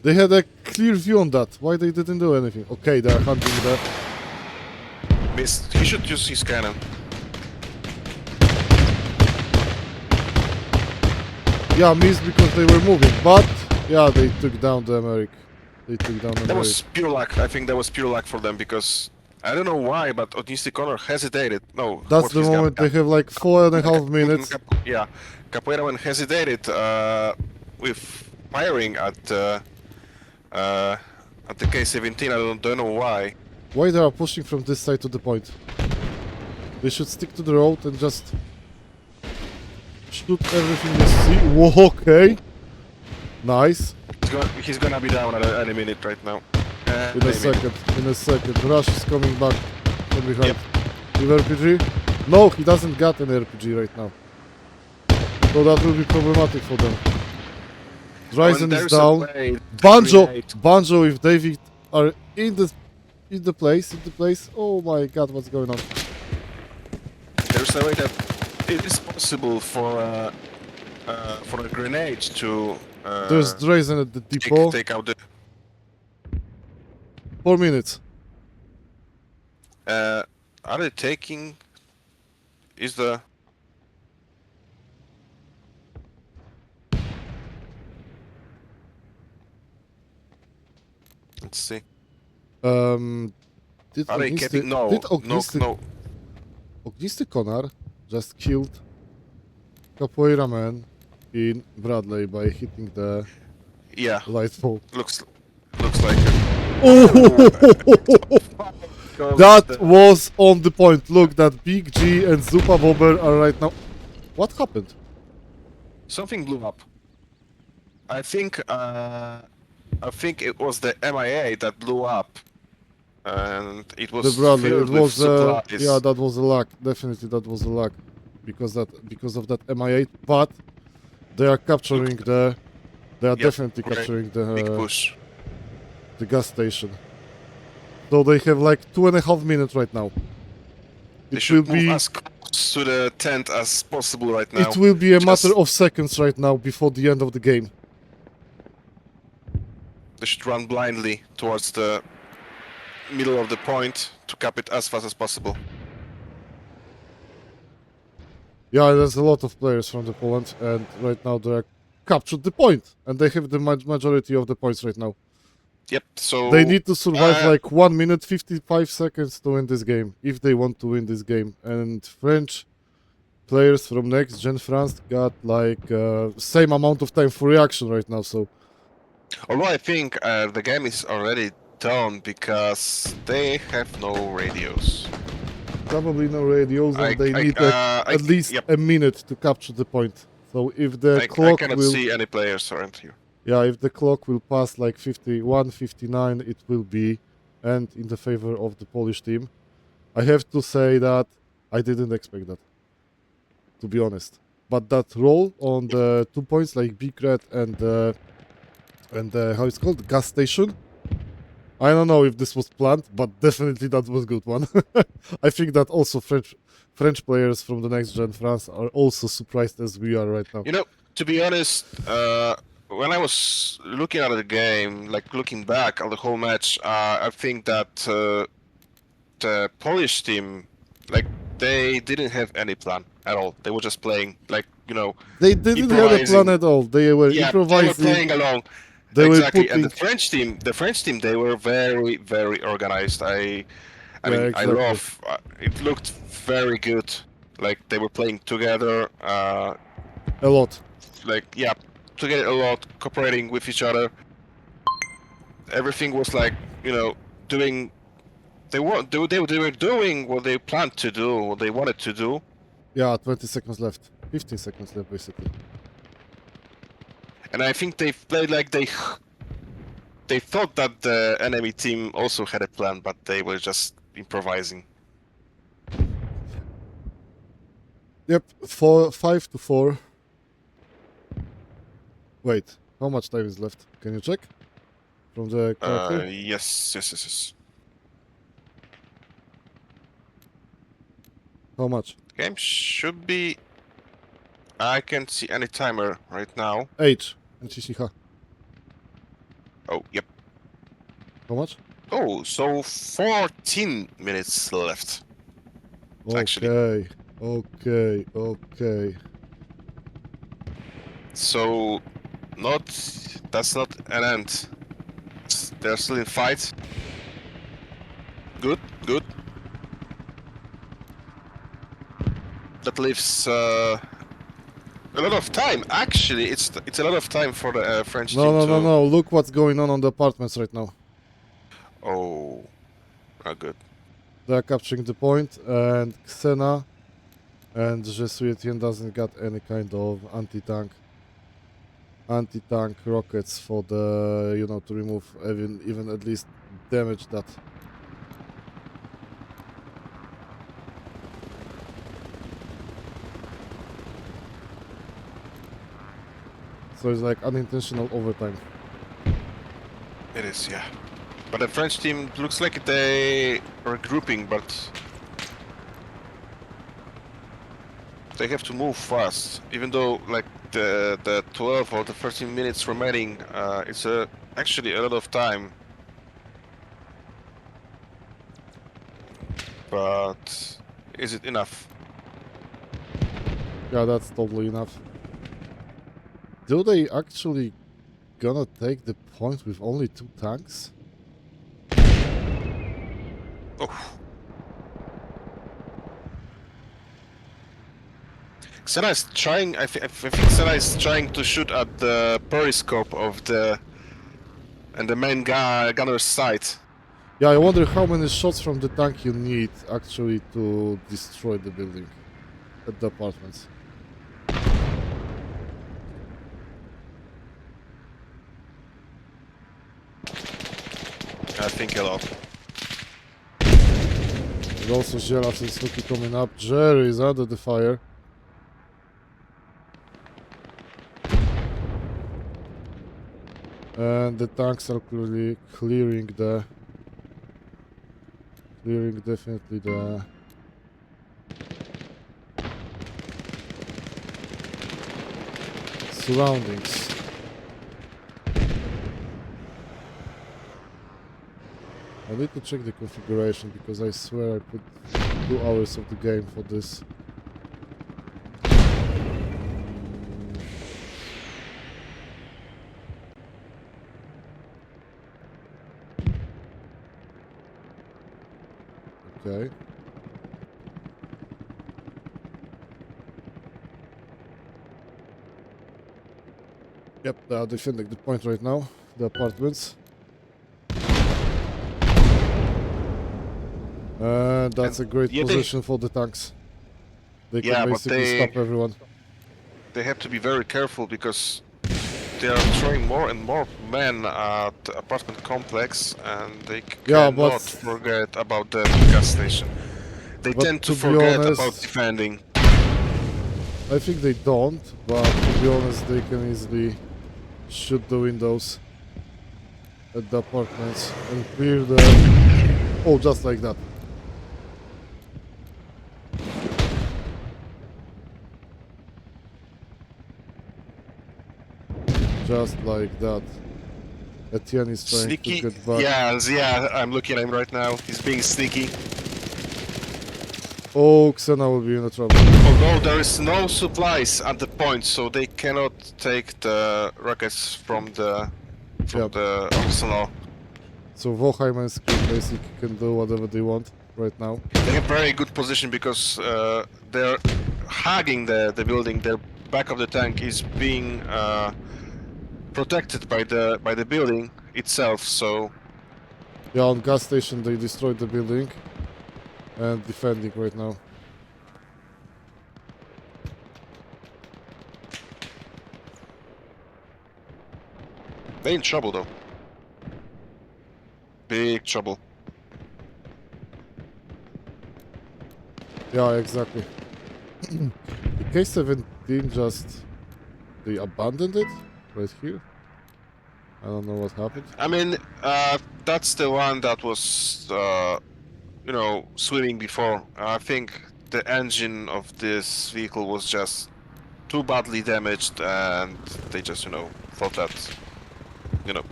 They had a clear view on that. Why they didn't do anything? Okay, they are hunting the... Missed. He should use his cannon. Yeah, missed because they were moving, but... Yeah, they took down the Americ. They took down the That Americ. was pure luck. I think that was pure luck for them because I don't know why, but Ognisty Connor hesitated. No, That's what the he's got- moment they have like 4.5 minutes. Yeah, Capoeira when hesitated with firing at the K-17. I don't know why. Why they are pushing from this side to the point? They should stick to the road and just shoot everything they see. Whoa, okay. Nice. He's gonna be down at any minute right now. In a second. Rush is coming back from behind. With RPG? No, he doesn't got an RPG right now. So that will be problematic for them. Ryzen is down. Banjo with David are in the place. Oh my god, what's going on? There's a way that it is possible for a grenade to There's Ryzen at the depot. take out the. 4 minutes. Are they taking? Is the? Let's see. Did Are they Ognisty, getting? No, did no, Ognisty, no. Ognisty Konar just killed Capoeira man in Bradley by hitting the Yeah, light pole. looks like it. Oh, Goes that the- was on the point. Look, that Big G and Zupa Bobber are right now. What happened? Something blew up. I think it was the MIA that blew up and it The was Bradley, it filled with was yeah, supplies. that was a luck. Definitely, that was a luck, because of that MI8. But they are capturing Looked, they are yep, definitely right. capturing Big push. the gas station. So they have like 2.5 minutes right now. They It will should move be as close to the tent as possible right it now. will be a matter Just of seconds right now before the end of the game. they should run blindly towards the middle of the point to cap it as fast as possible. Yeah, there's a lot of players from the Poland, and right now they are captured the point, and they have the majority of the points right now. Yep. They So need to survive like 1 minute 55 seconds to win this game, if they want to win this game. And French players from Next-Gen France got like same amount of time for reaction right now. So although I think the game is already done because they have no radios. probably no radios, and they need at least Yep. a minute to capture the point. So if the I clock cannot will, see any players around here. yeah, if the clock will pass like 51, 59, it will be end in the favor of the Polish team. I have to say that I didn't expect that, to be honest. But that roll on the 2 points, like Big Red and how it's called, gas station. I don't know if this was planned, but definitely that was good one. I think that also French players from the next gen France are also surprised as we are right now. You know, to be honest, when I was looking at the game, like looking back on the whole match, I think that the Polish team, like, they didn't have any plan at all. They were just playing, like, They didn't have a plan improvising. at all. They were Yeah, they were improvising. playing along. They were Exactly. And putting. The French team, they were very, very organized. I Yeah, mean, I exactly. love. It looked very good. Like they were playing together. A lot. Like yeah, together a lot, cooperating with each other. Everything was like doing. They were doing what they planned to do, what they wanted to do. Yeah, 20 seconds left. 15 seconds left, basically. And I think they played like they thought that the enemy team also had a plan, but they were just improvising. Yep, 5 to 4. Wait, how much time is left? Can you check? From the character? Yes. How much? Game should be. I can't see any timer right now. 8. And Chishiha. Oh, yep. How much? Oh, so 14 minutes left. Actually. Okay. So, that's not an end. They're still in fight. Good. That leaves a lot of time. Actually, it's a lot of time for the French team to. No. Look what's going on the apartments right now. Oh, good. They're capturing the point, and Xena and Jesuitian doesn't got any kind of anti-tank rockets for the to remove even at least damage that. So it's like unintentional overtime. It is, yeah. But the French team looks like they are grouping, but they have to move fast. Even though like the 12 or the 13 minutes remaining, it's actually a lot of time. But is it enough? Yeah, that's totally enough. Do they actually gonna take the point with only 2 tanks? Oh. Xena is trying. I think Xena is trying to shoot at the periscope of the main gunner's sight. Yeah, I wonder how many shots from the tank you need actually to destroy the building at the apartments. I think a lot. And also Gerard and Snooki coming up. Jerry is under the fire. And the tanks are clearly clearing definitely the surroundings. I need to check the configuration because I swear I put 2 hours of the game for this. Okay. Yep, they are defending the point right now, the apartments. And that's a great yeah, position for the tanks. They can yeah, but basically stop everyone. they have to be very careful because they are throwing more and more men at the apartment complex, and they Yeah, cannot forget about the gas station. They tend to to be forget about honest, defending. I think they don't, but to be honest, they can easily shoot the windows at the apartments and clear the... Oh, just like that. Just like that. Etienne is trying Sneaky, to get back. yeah, I'm looking at him right now. He's being sneaky. Oh, Xena will be in trouble. Although there is no supplies at the point, so they cannot take the rockets from the arsenal. So Voheim and Scream basically can do whatever they want right now. They have very good position because they're hugging the building. Their back of the tank is being protected by the building itself. So Yeah, on gas station they destroyed the building and defending right now. they're in trouble though. Big trouble. Yeah, exactly. The K-17 just... They abandoned it right here. I don't know what happened. I mean, that's the one that was, you know, swimming before. I think the engine of this vehicle was just too badly damaged, and they just, you know, thought that, you know,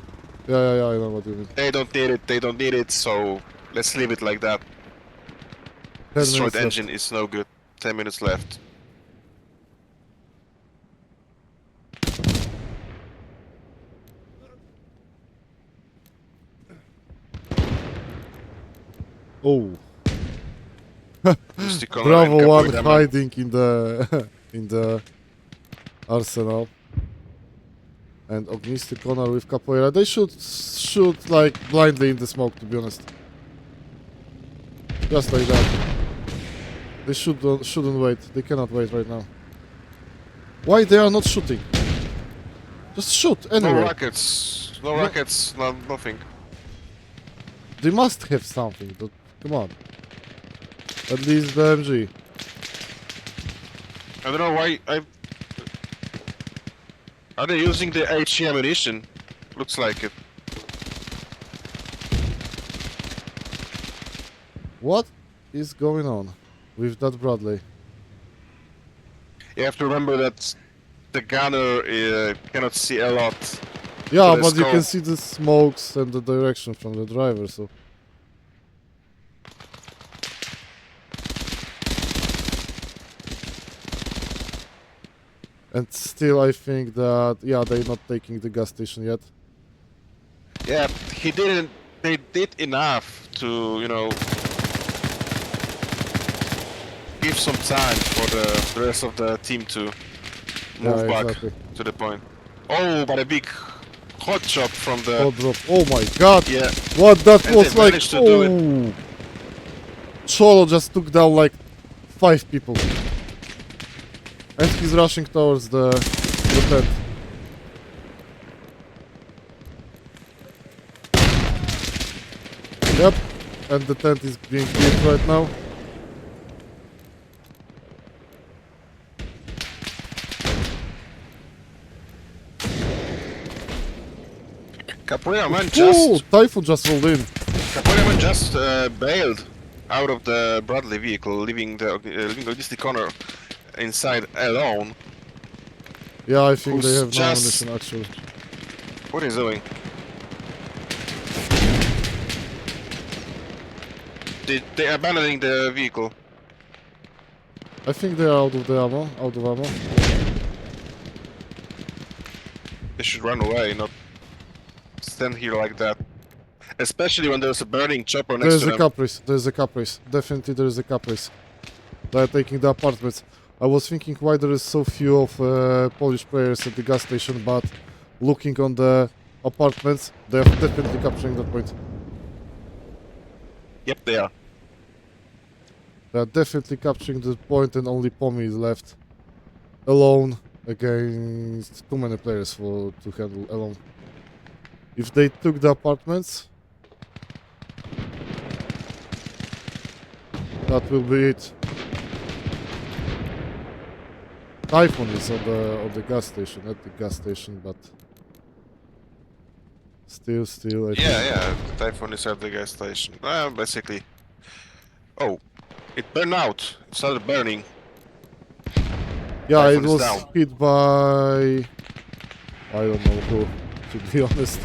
Yeah, I know what you mean. they don't need it. They don't need it. So let's leave it like that. 10 Destroyed minutes left. engine is no good. 10 minutes left. Oh, Mystic Honor and Bravo one Capoeira Man. hiding in the in the arsenal. And Ognistic Honor with Capoeira. They should shoot like blindly in the smoke, to be honest. Just like that. They shouldn't wait. They cannot wait right now. Why they are not shooting? Just shoot No anyway. rockets. No rockets. No, nothing. They must have something. Come on. At least the MG. I don't know why. Are they using the HE ammunition? Looks like it. What is going on with that Bradley? You have to remember that the gunner cannot see a lot. Yeah, the but you can scope. see the smokes and the direction from the driver, so... And still I think that, yeah, they're not taking the gas station yet. Yeah, he didn't. They did enough to, you know, give some time for the rest of the team to move Yeah, back exactly. to the point. Oh, but a big hot shot from the. Hot drop. Oh my god! Yeah. What that And was they like! managed to do it. Oh! Cholo just took down like 5 people. And he's rushing towards the tent. Yep. And the tent is being cleared right now. Capoeira man Oh, just Typhoon just rolled in. Capoeira man just bailed out of the Bradley vehicle, leaving the logistic corner inside alone. Yeah, I think they Who's have no just ammunition actually. what is doing? They abandoning the vehicle. I think they are out of the ammo, out of ammo. They should run away, not stand here like that. Especially when there's a burning chopper next There's to a them. caprice, there's a caprice. Definitely there is a caprice. They are taking the apartments. I was thinking why there is so few of Polish players at the gas station, but looking on the apartments, they are definitely capturing that point. Yep, they are. They are definitely capturing the point and only Pommy is left alone against too many players to handle alone. If they took the apartments, that will be it. Typhoon is on the gas station, at the gas station, but still, I think. Yeah. The Typhoon is at the gas station. Basically. Oh, it burned out. It started burning. Yeah, it Typhoon is was down. hit by I don't know who, to be honest.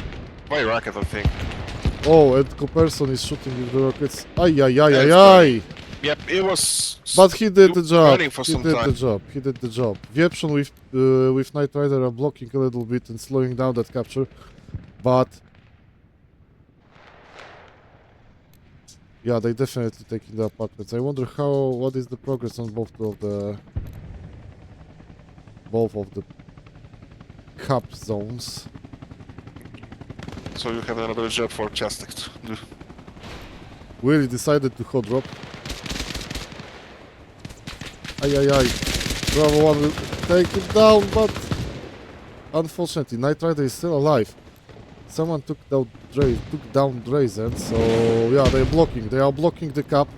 By rocket, I think. Oh, and Copperson is shooting with the rockets. Ay, ay, ay, Yeah, ay, it's ay! Yep, it was. But he did the job. Burning for He some did time. the job. He did the job. Vieprzon with Knight Rider are blocking a little bit and slowing down that capture, but yeah, they definitely taking the apartments. I wonder what is the progress on both of the cap zones. So you have another job for Chastic to do. Willie decided to hot drop. Ay, ay, ay. Bravo 1 will take him down, but unfortunately, Knight Rider is still alive. Someone took down Drazen, so yeah, they're blocking. They are blocking the cap.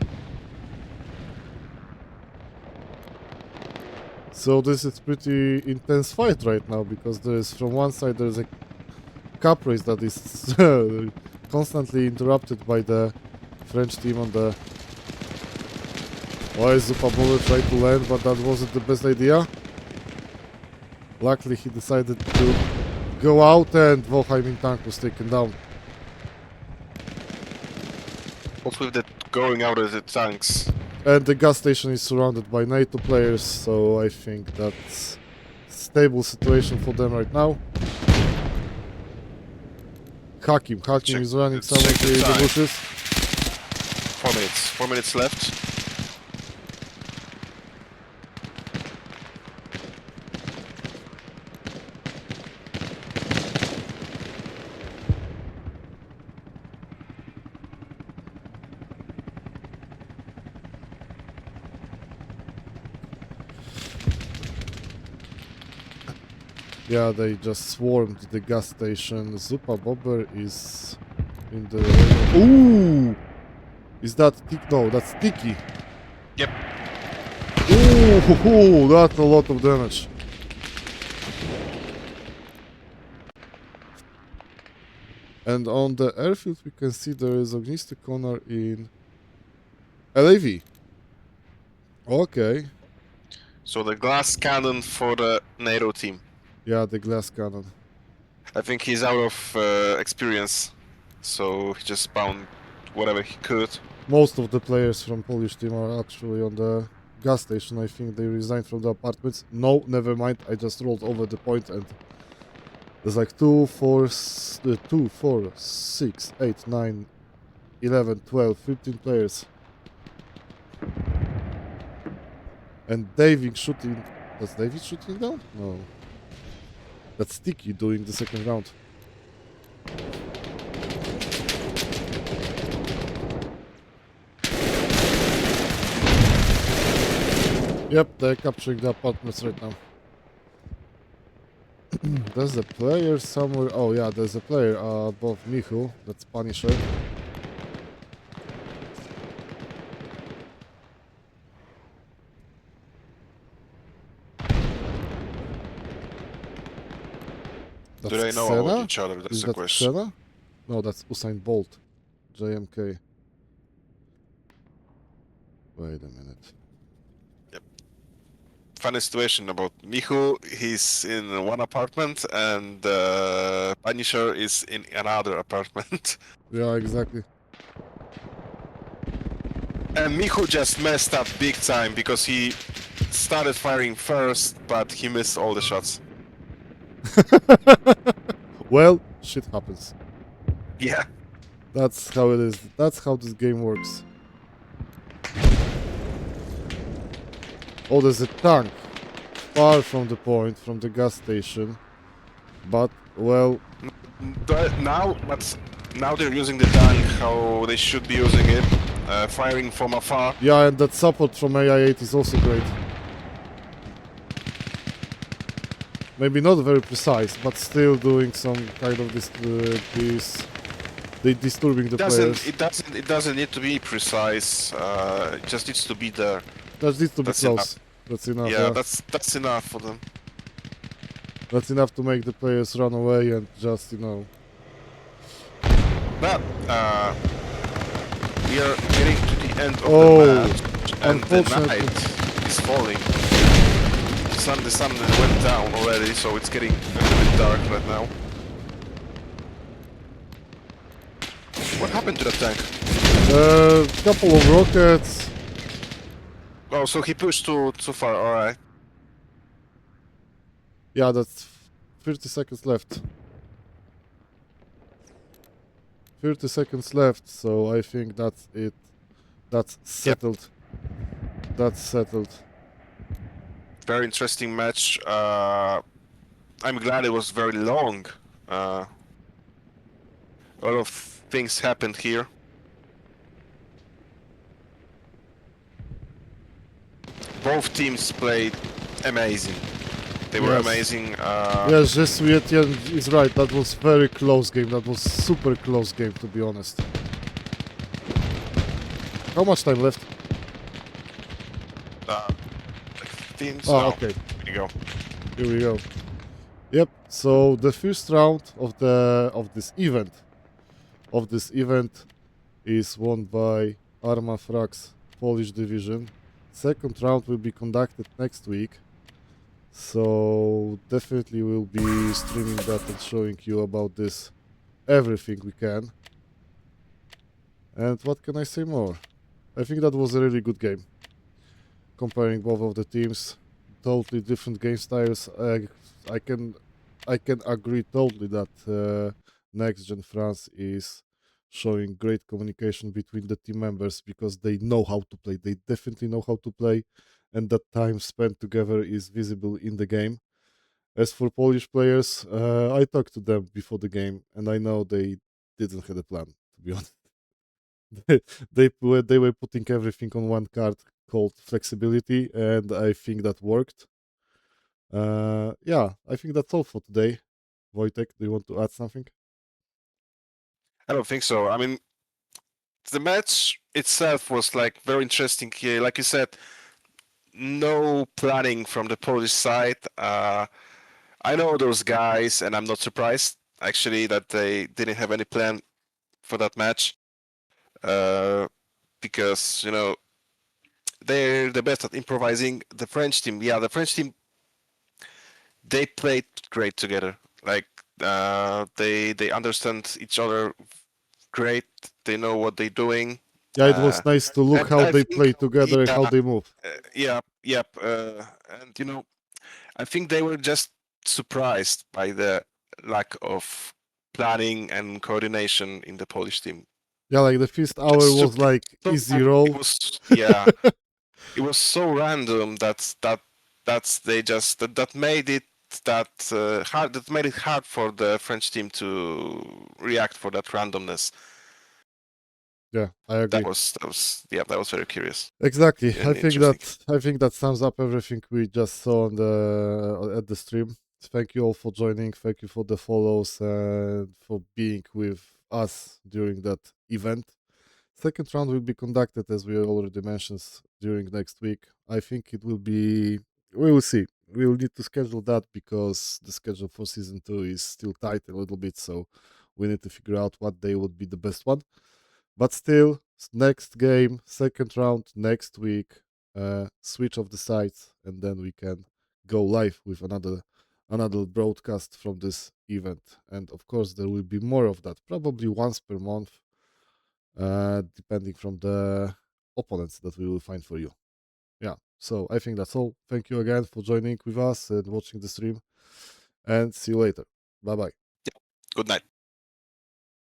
So this is pretty intense fight right now, because there is from one side there is a cap race that is constantly interrupted by the French team on the. Why Zupa Bullet tried to land, but that wasn't the best idea. Luckily he decided to go out and Volheiming tank was taken down. Hopefully that going out of the tanks. And the gas station is surrounded by NATO players, so I think that's stable situation for them right now. Hakim Check- is running check silently the in the time. bushes. 4 minutes. 4 minutes left. Yeah, they just swarmed the gas station. Zupa Bobber is in the... Ooh! Is that... No, that's Tiki. Yep. Ooh, that's a lot of damage. And on the airfield we can see there is Ognisty Connor in LAV. Okay. So the glass cannon for the NATO team. Yeah, the glass cannon. I think he's out of experience, so he just spawned whatever he could. Most of the players from Polish team are actually on the gas station. I think they resigned from the apartments. No, never mind. I just rolled over the point and there's like 2, 4, 6, 8, 9, 11, 12, 15 players. And David shooting... That's David shooting down? No. That's Sticky doing the second round. Yep, they're capturing the apartments right now. There's a player somewhere. Oh yeah, there's a player above Michu. That's Punisher. Do That's they know about Xena? each other? That's Is the that question. Xena? No, that's Usain Bolt. JMK. Wait a minute. Funny situation about Michu. He's in one apartment, and Punisher is in another apartment. Yeah, exactly. And Michu just messed up big time because he started firing first, but he missed all the shots. Well, shit happens. Yeah. That's how it is. That's how this game works. Oh, there's a tank far from the point, from the gas station. But, well, Now they're using the tank how they should be using it, firing from afar. yeah, and that support from AI-8 is also great. Maybe not very precise, but still doing some kind of they disturbing the players. It doesn't need to be precise. It just needs to be there. That needs to be That's enough. close. That's enough, Yeah, yeah. that's enough for them. That's enough to make the players run away and just, But we are getting to the end of Oh, the match, and the unfortunately. night is falling. The sun went down already, so it's getting a little bit dark right now. What happened to the tank? Couple of rockets. Oh, so he pushed too far. All right. Yeah, that's 30 seconds left. 30 seconds left, so I think that's it. That's settled. That's settled. Very interesting match. I'm glad it was very long. A lot of things happened here. Both teams played amazing. They were Yes. amazing. Yes, Jesuit Etienne is right. That was very close game. That was super close game, to be honest. How much time left? Like 15. Oh, So okay. here you go. Here we go. Yep. So the first round of this event is won by Arma Frax Polish division. Second round will be conducted next week. So definitely we'll be streaming that and showing you about this everything we can. And what can I say more? I think that was a really good game. Comparing both of the teams, totally different game styles. I can agree totally that Nextgen France is showing great communication between the team members because they know how to play. They definitely know how to play, and that time spent together is visible in the game. As for Polish players, I talked to them before the game, and I know they didn't have a plan. To be honest, they were putting everything on one card called flexibility, and I think that worked. Yeah, I think that's all for today. Wojtek, do you want to add something? I don't think so. I mean, the match itself was like very interesting here. Like you said, no planning from the Polish side. I know those guys, and I'm not surprised actually that they didn't have any plan for that match. Uh, because they're the best at improvising. The French team, yeah, the French team, they played great together. Like they understand each other great. They know what they're doing. Yeah, it was nice to look And how I they think, play together and how yeah, they move. yeah, yep. And I think they were just surprised by the lack of planning and coordination in the Polish team. Yeah, like the first hour Just was like so easy it roll. was, yeah, it was so random that's they just that made it hard. That made it hard for the French team to react for that randomness. Yeah, I agree. That was very curious Exactly. and interesting. I think that sums up everything we just saw on the at the stream. Thank you all for joining. Thank you for the follows and for being with us during that event. Second round will be conducted, as we already mentioned, during next week. I think it will be. We will see. we will need to schedule that because the schedule for season 2 is still tight a little bit, so we need to figure out what day would be the best one. But still, next game, second round next week, switch off the sites, and then we can go live with another broadcast from this event. And of course, there will be more of that, probably once per month, depending from the opponents that we will find for you. Yeah, so I think that's all. Thank you again for joining with us and watching the stream, and see you later. Bye bye. Good night.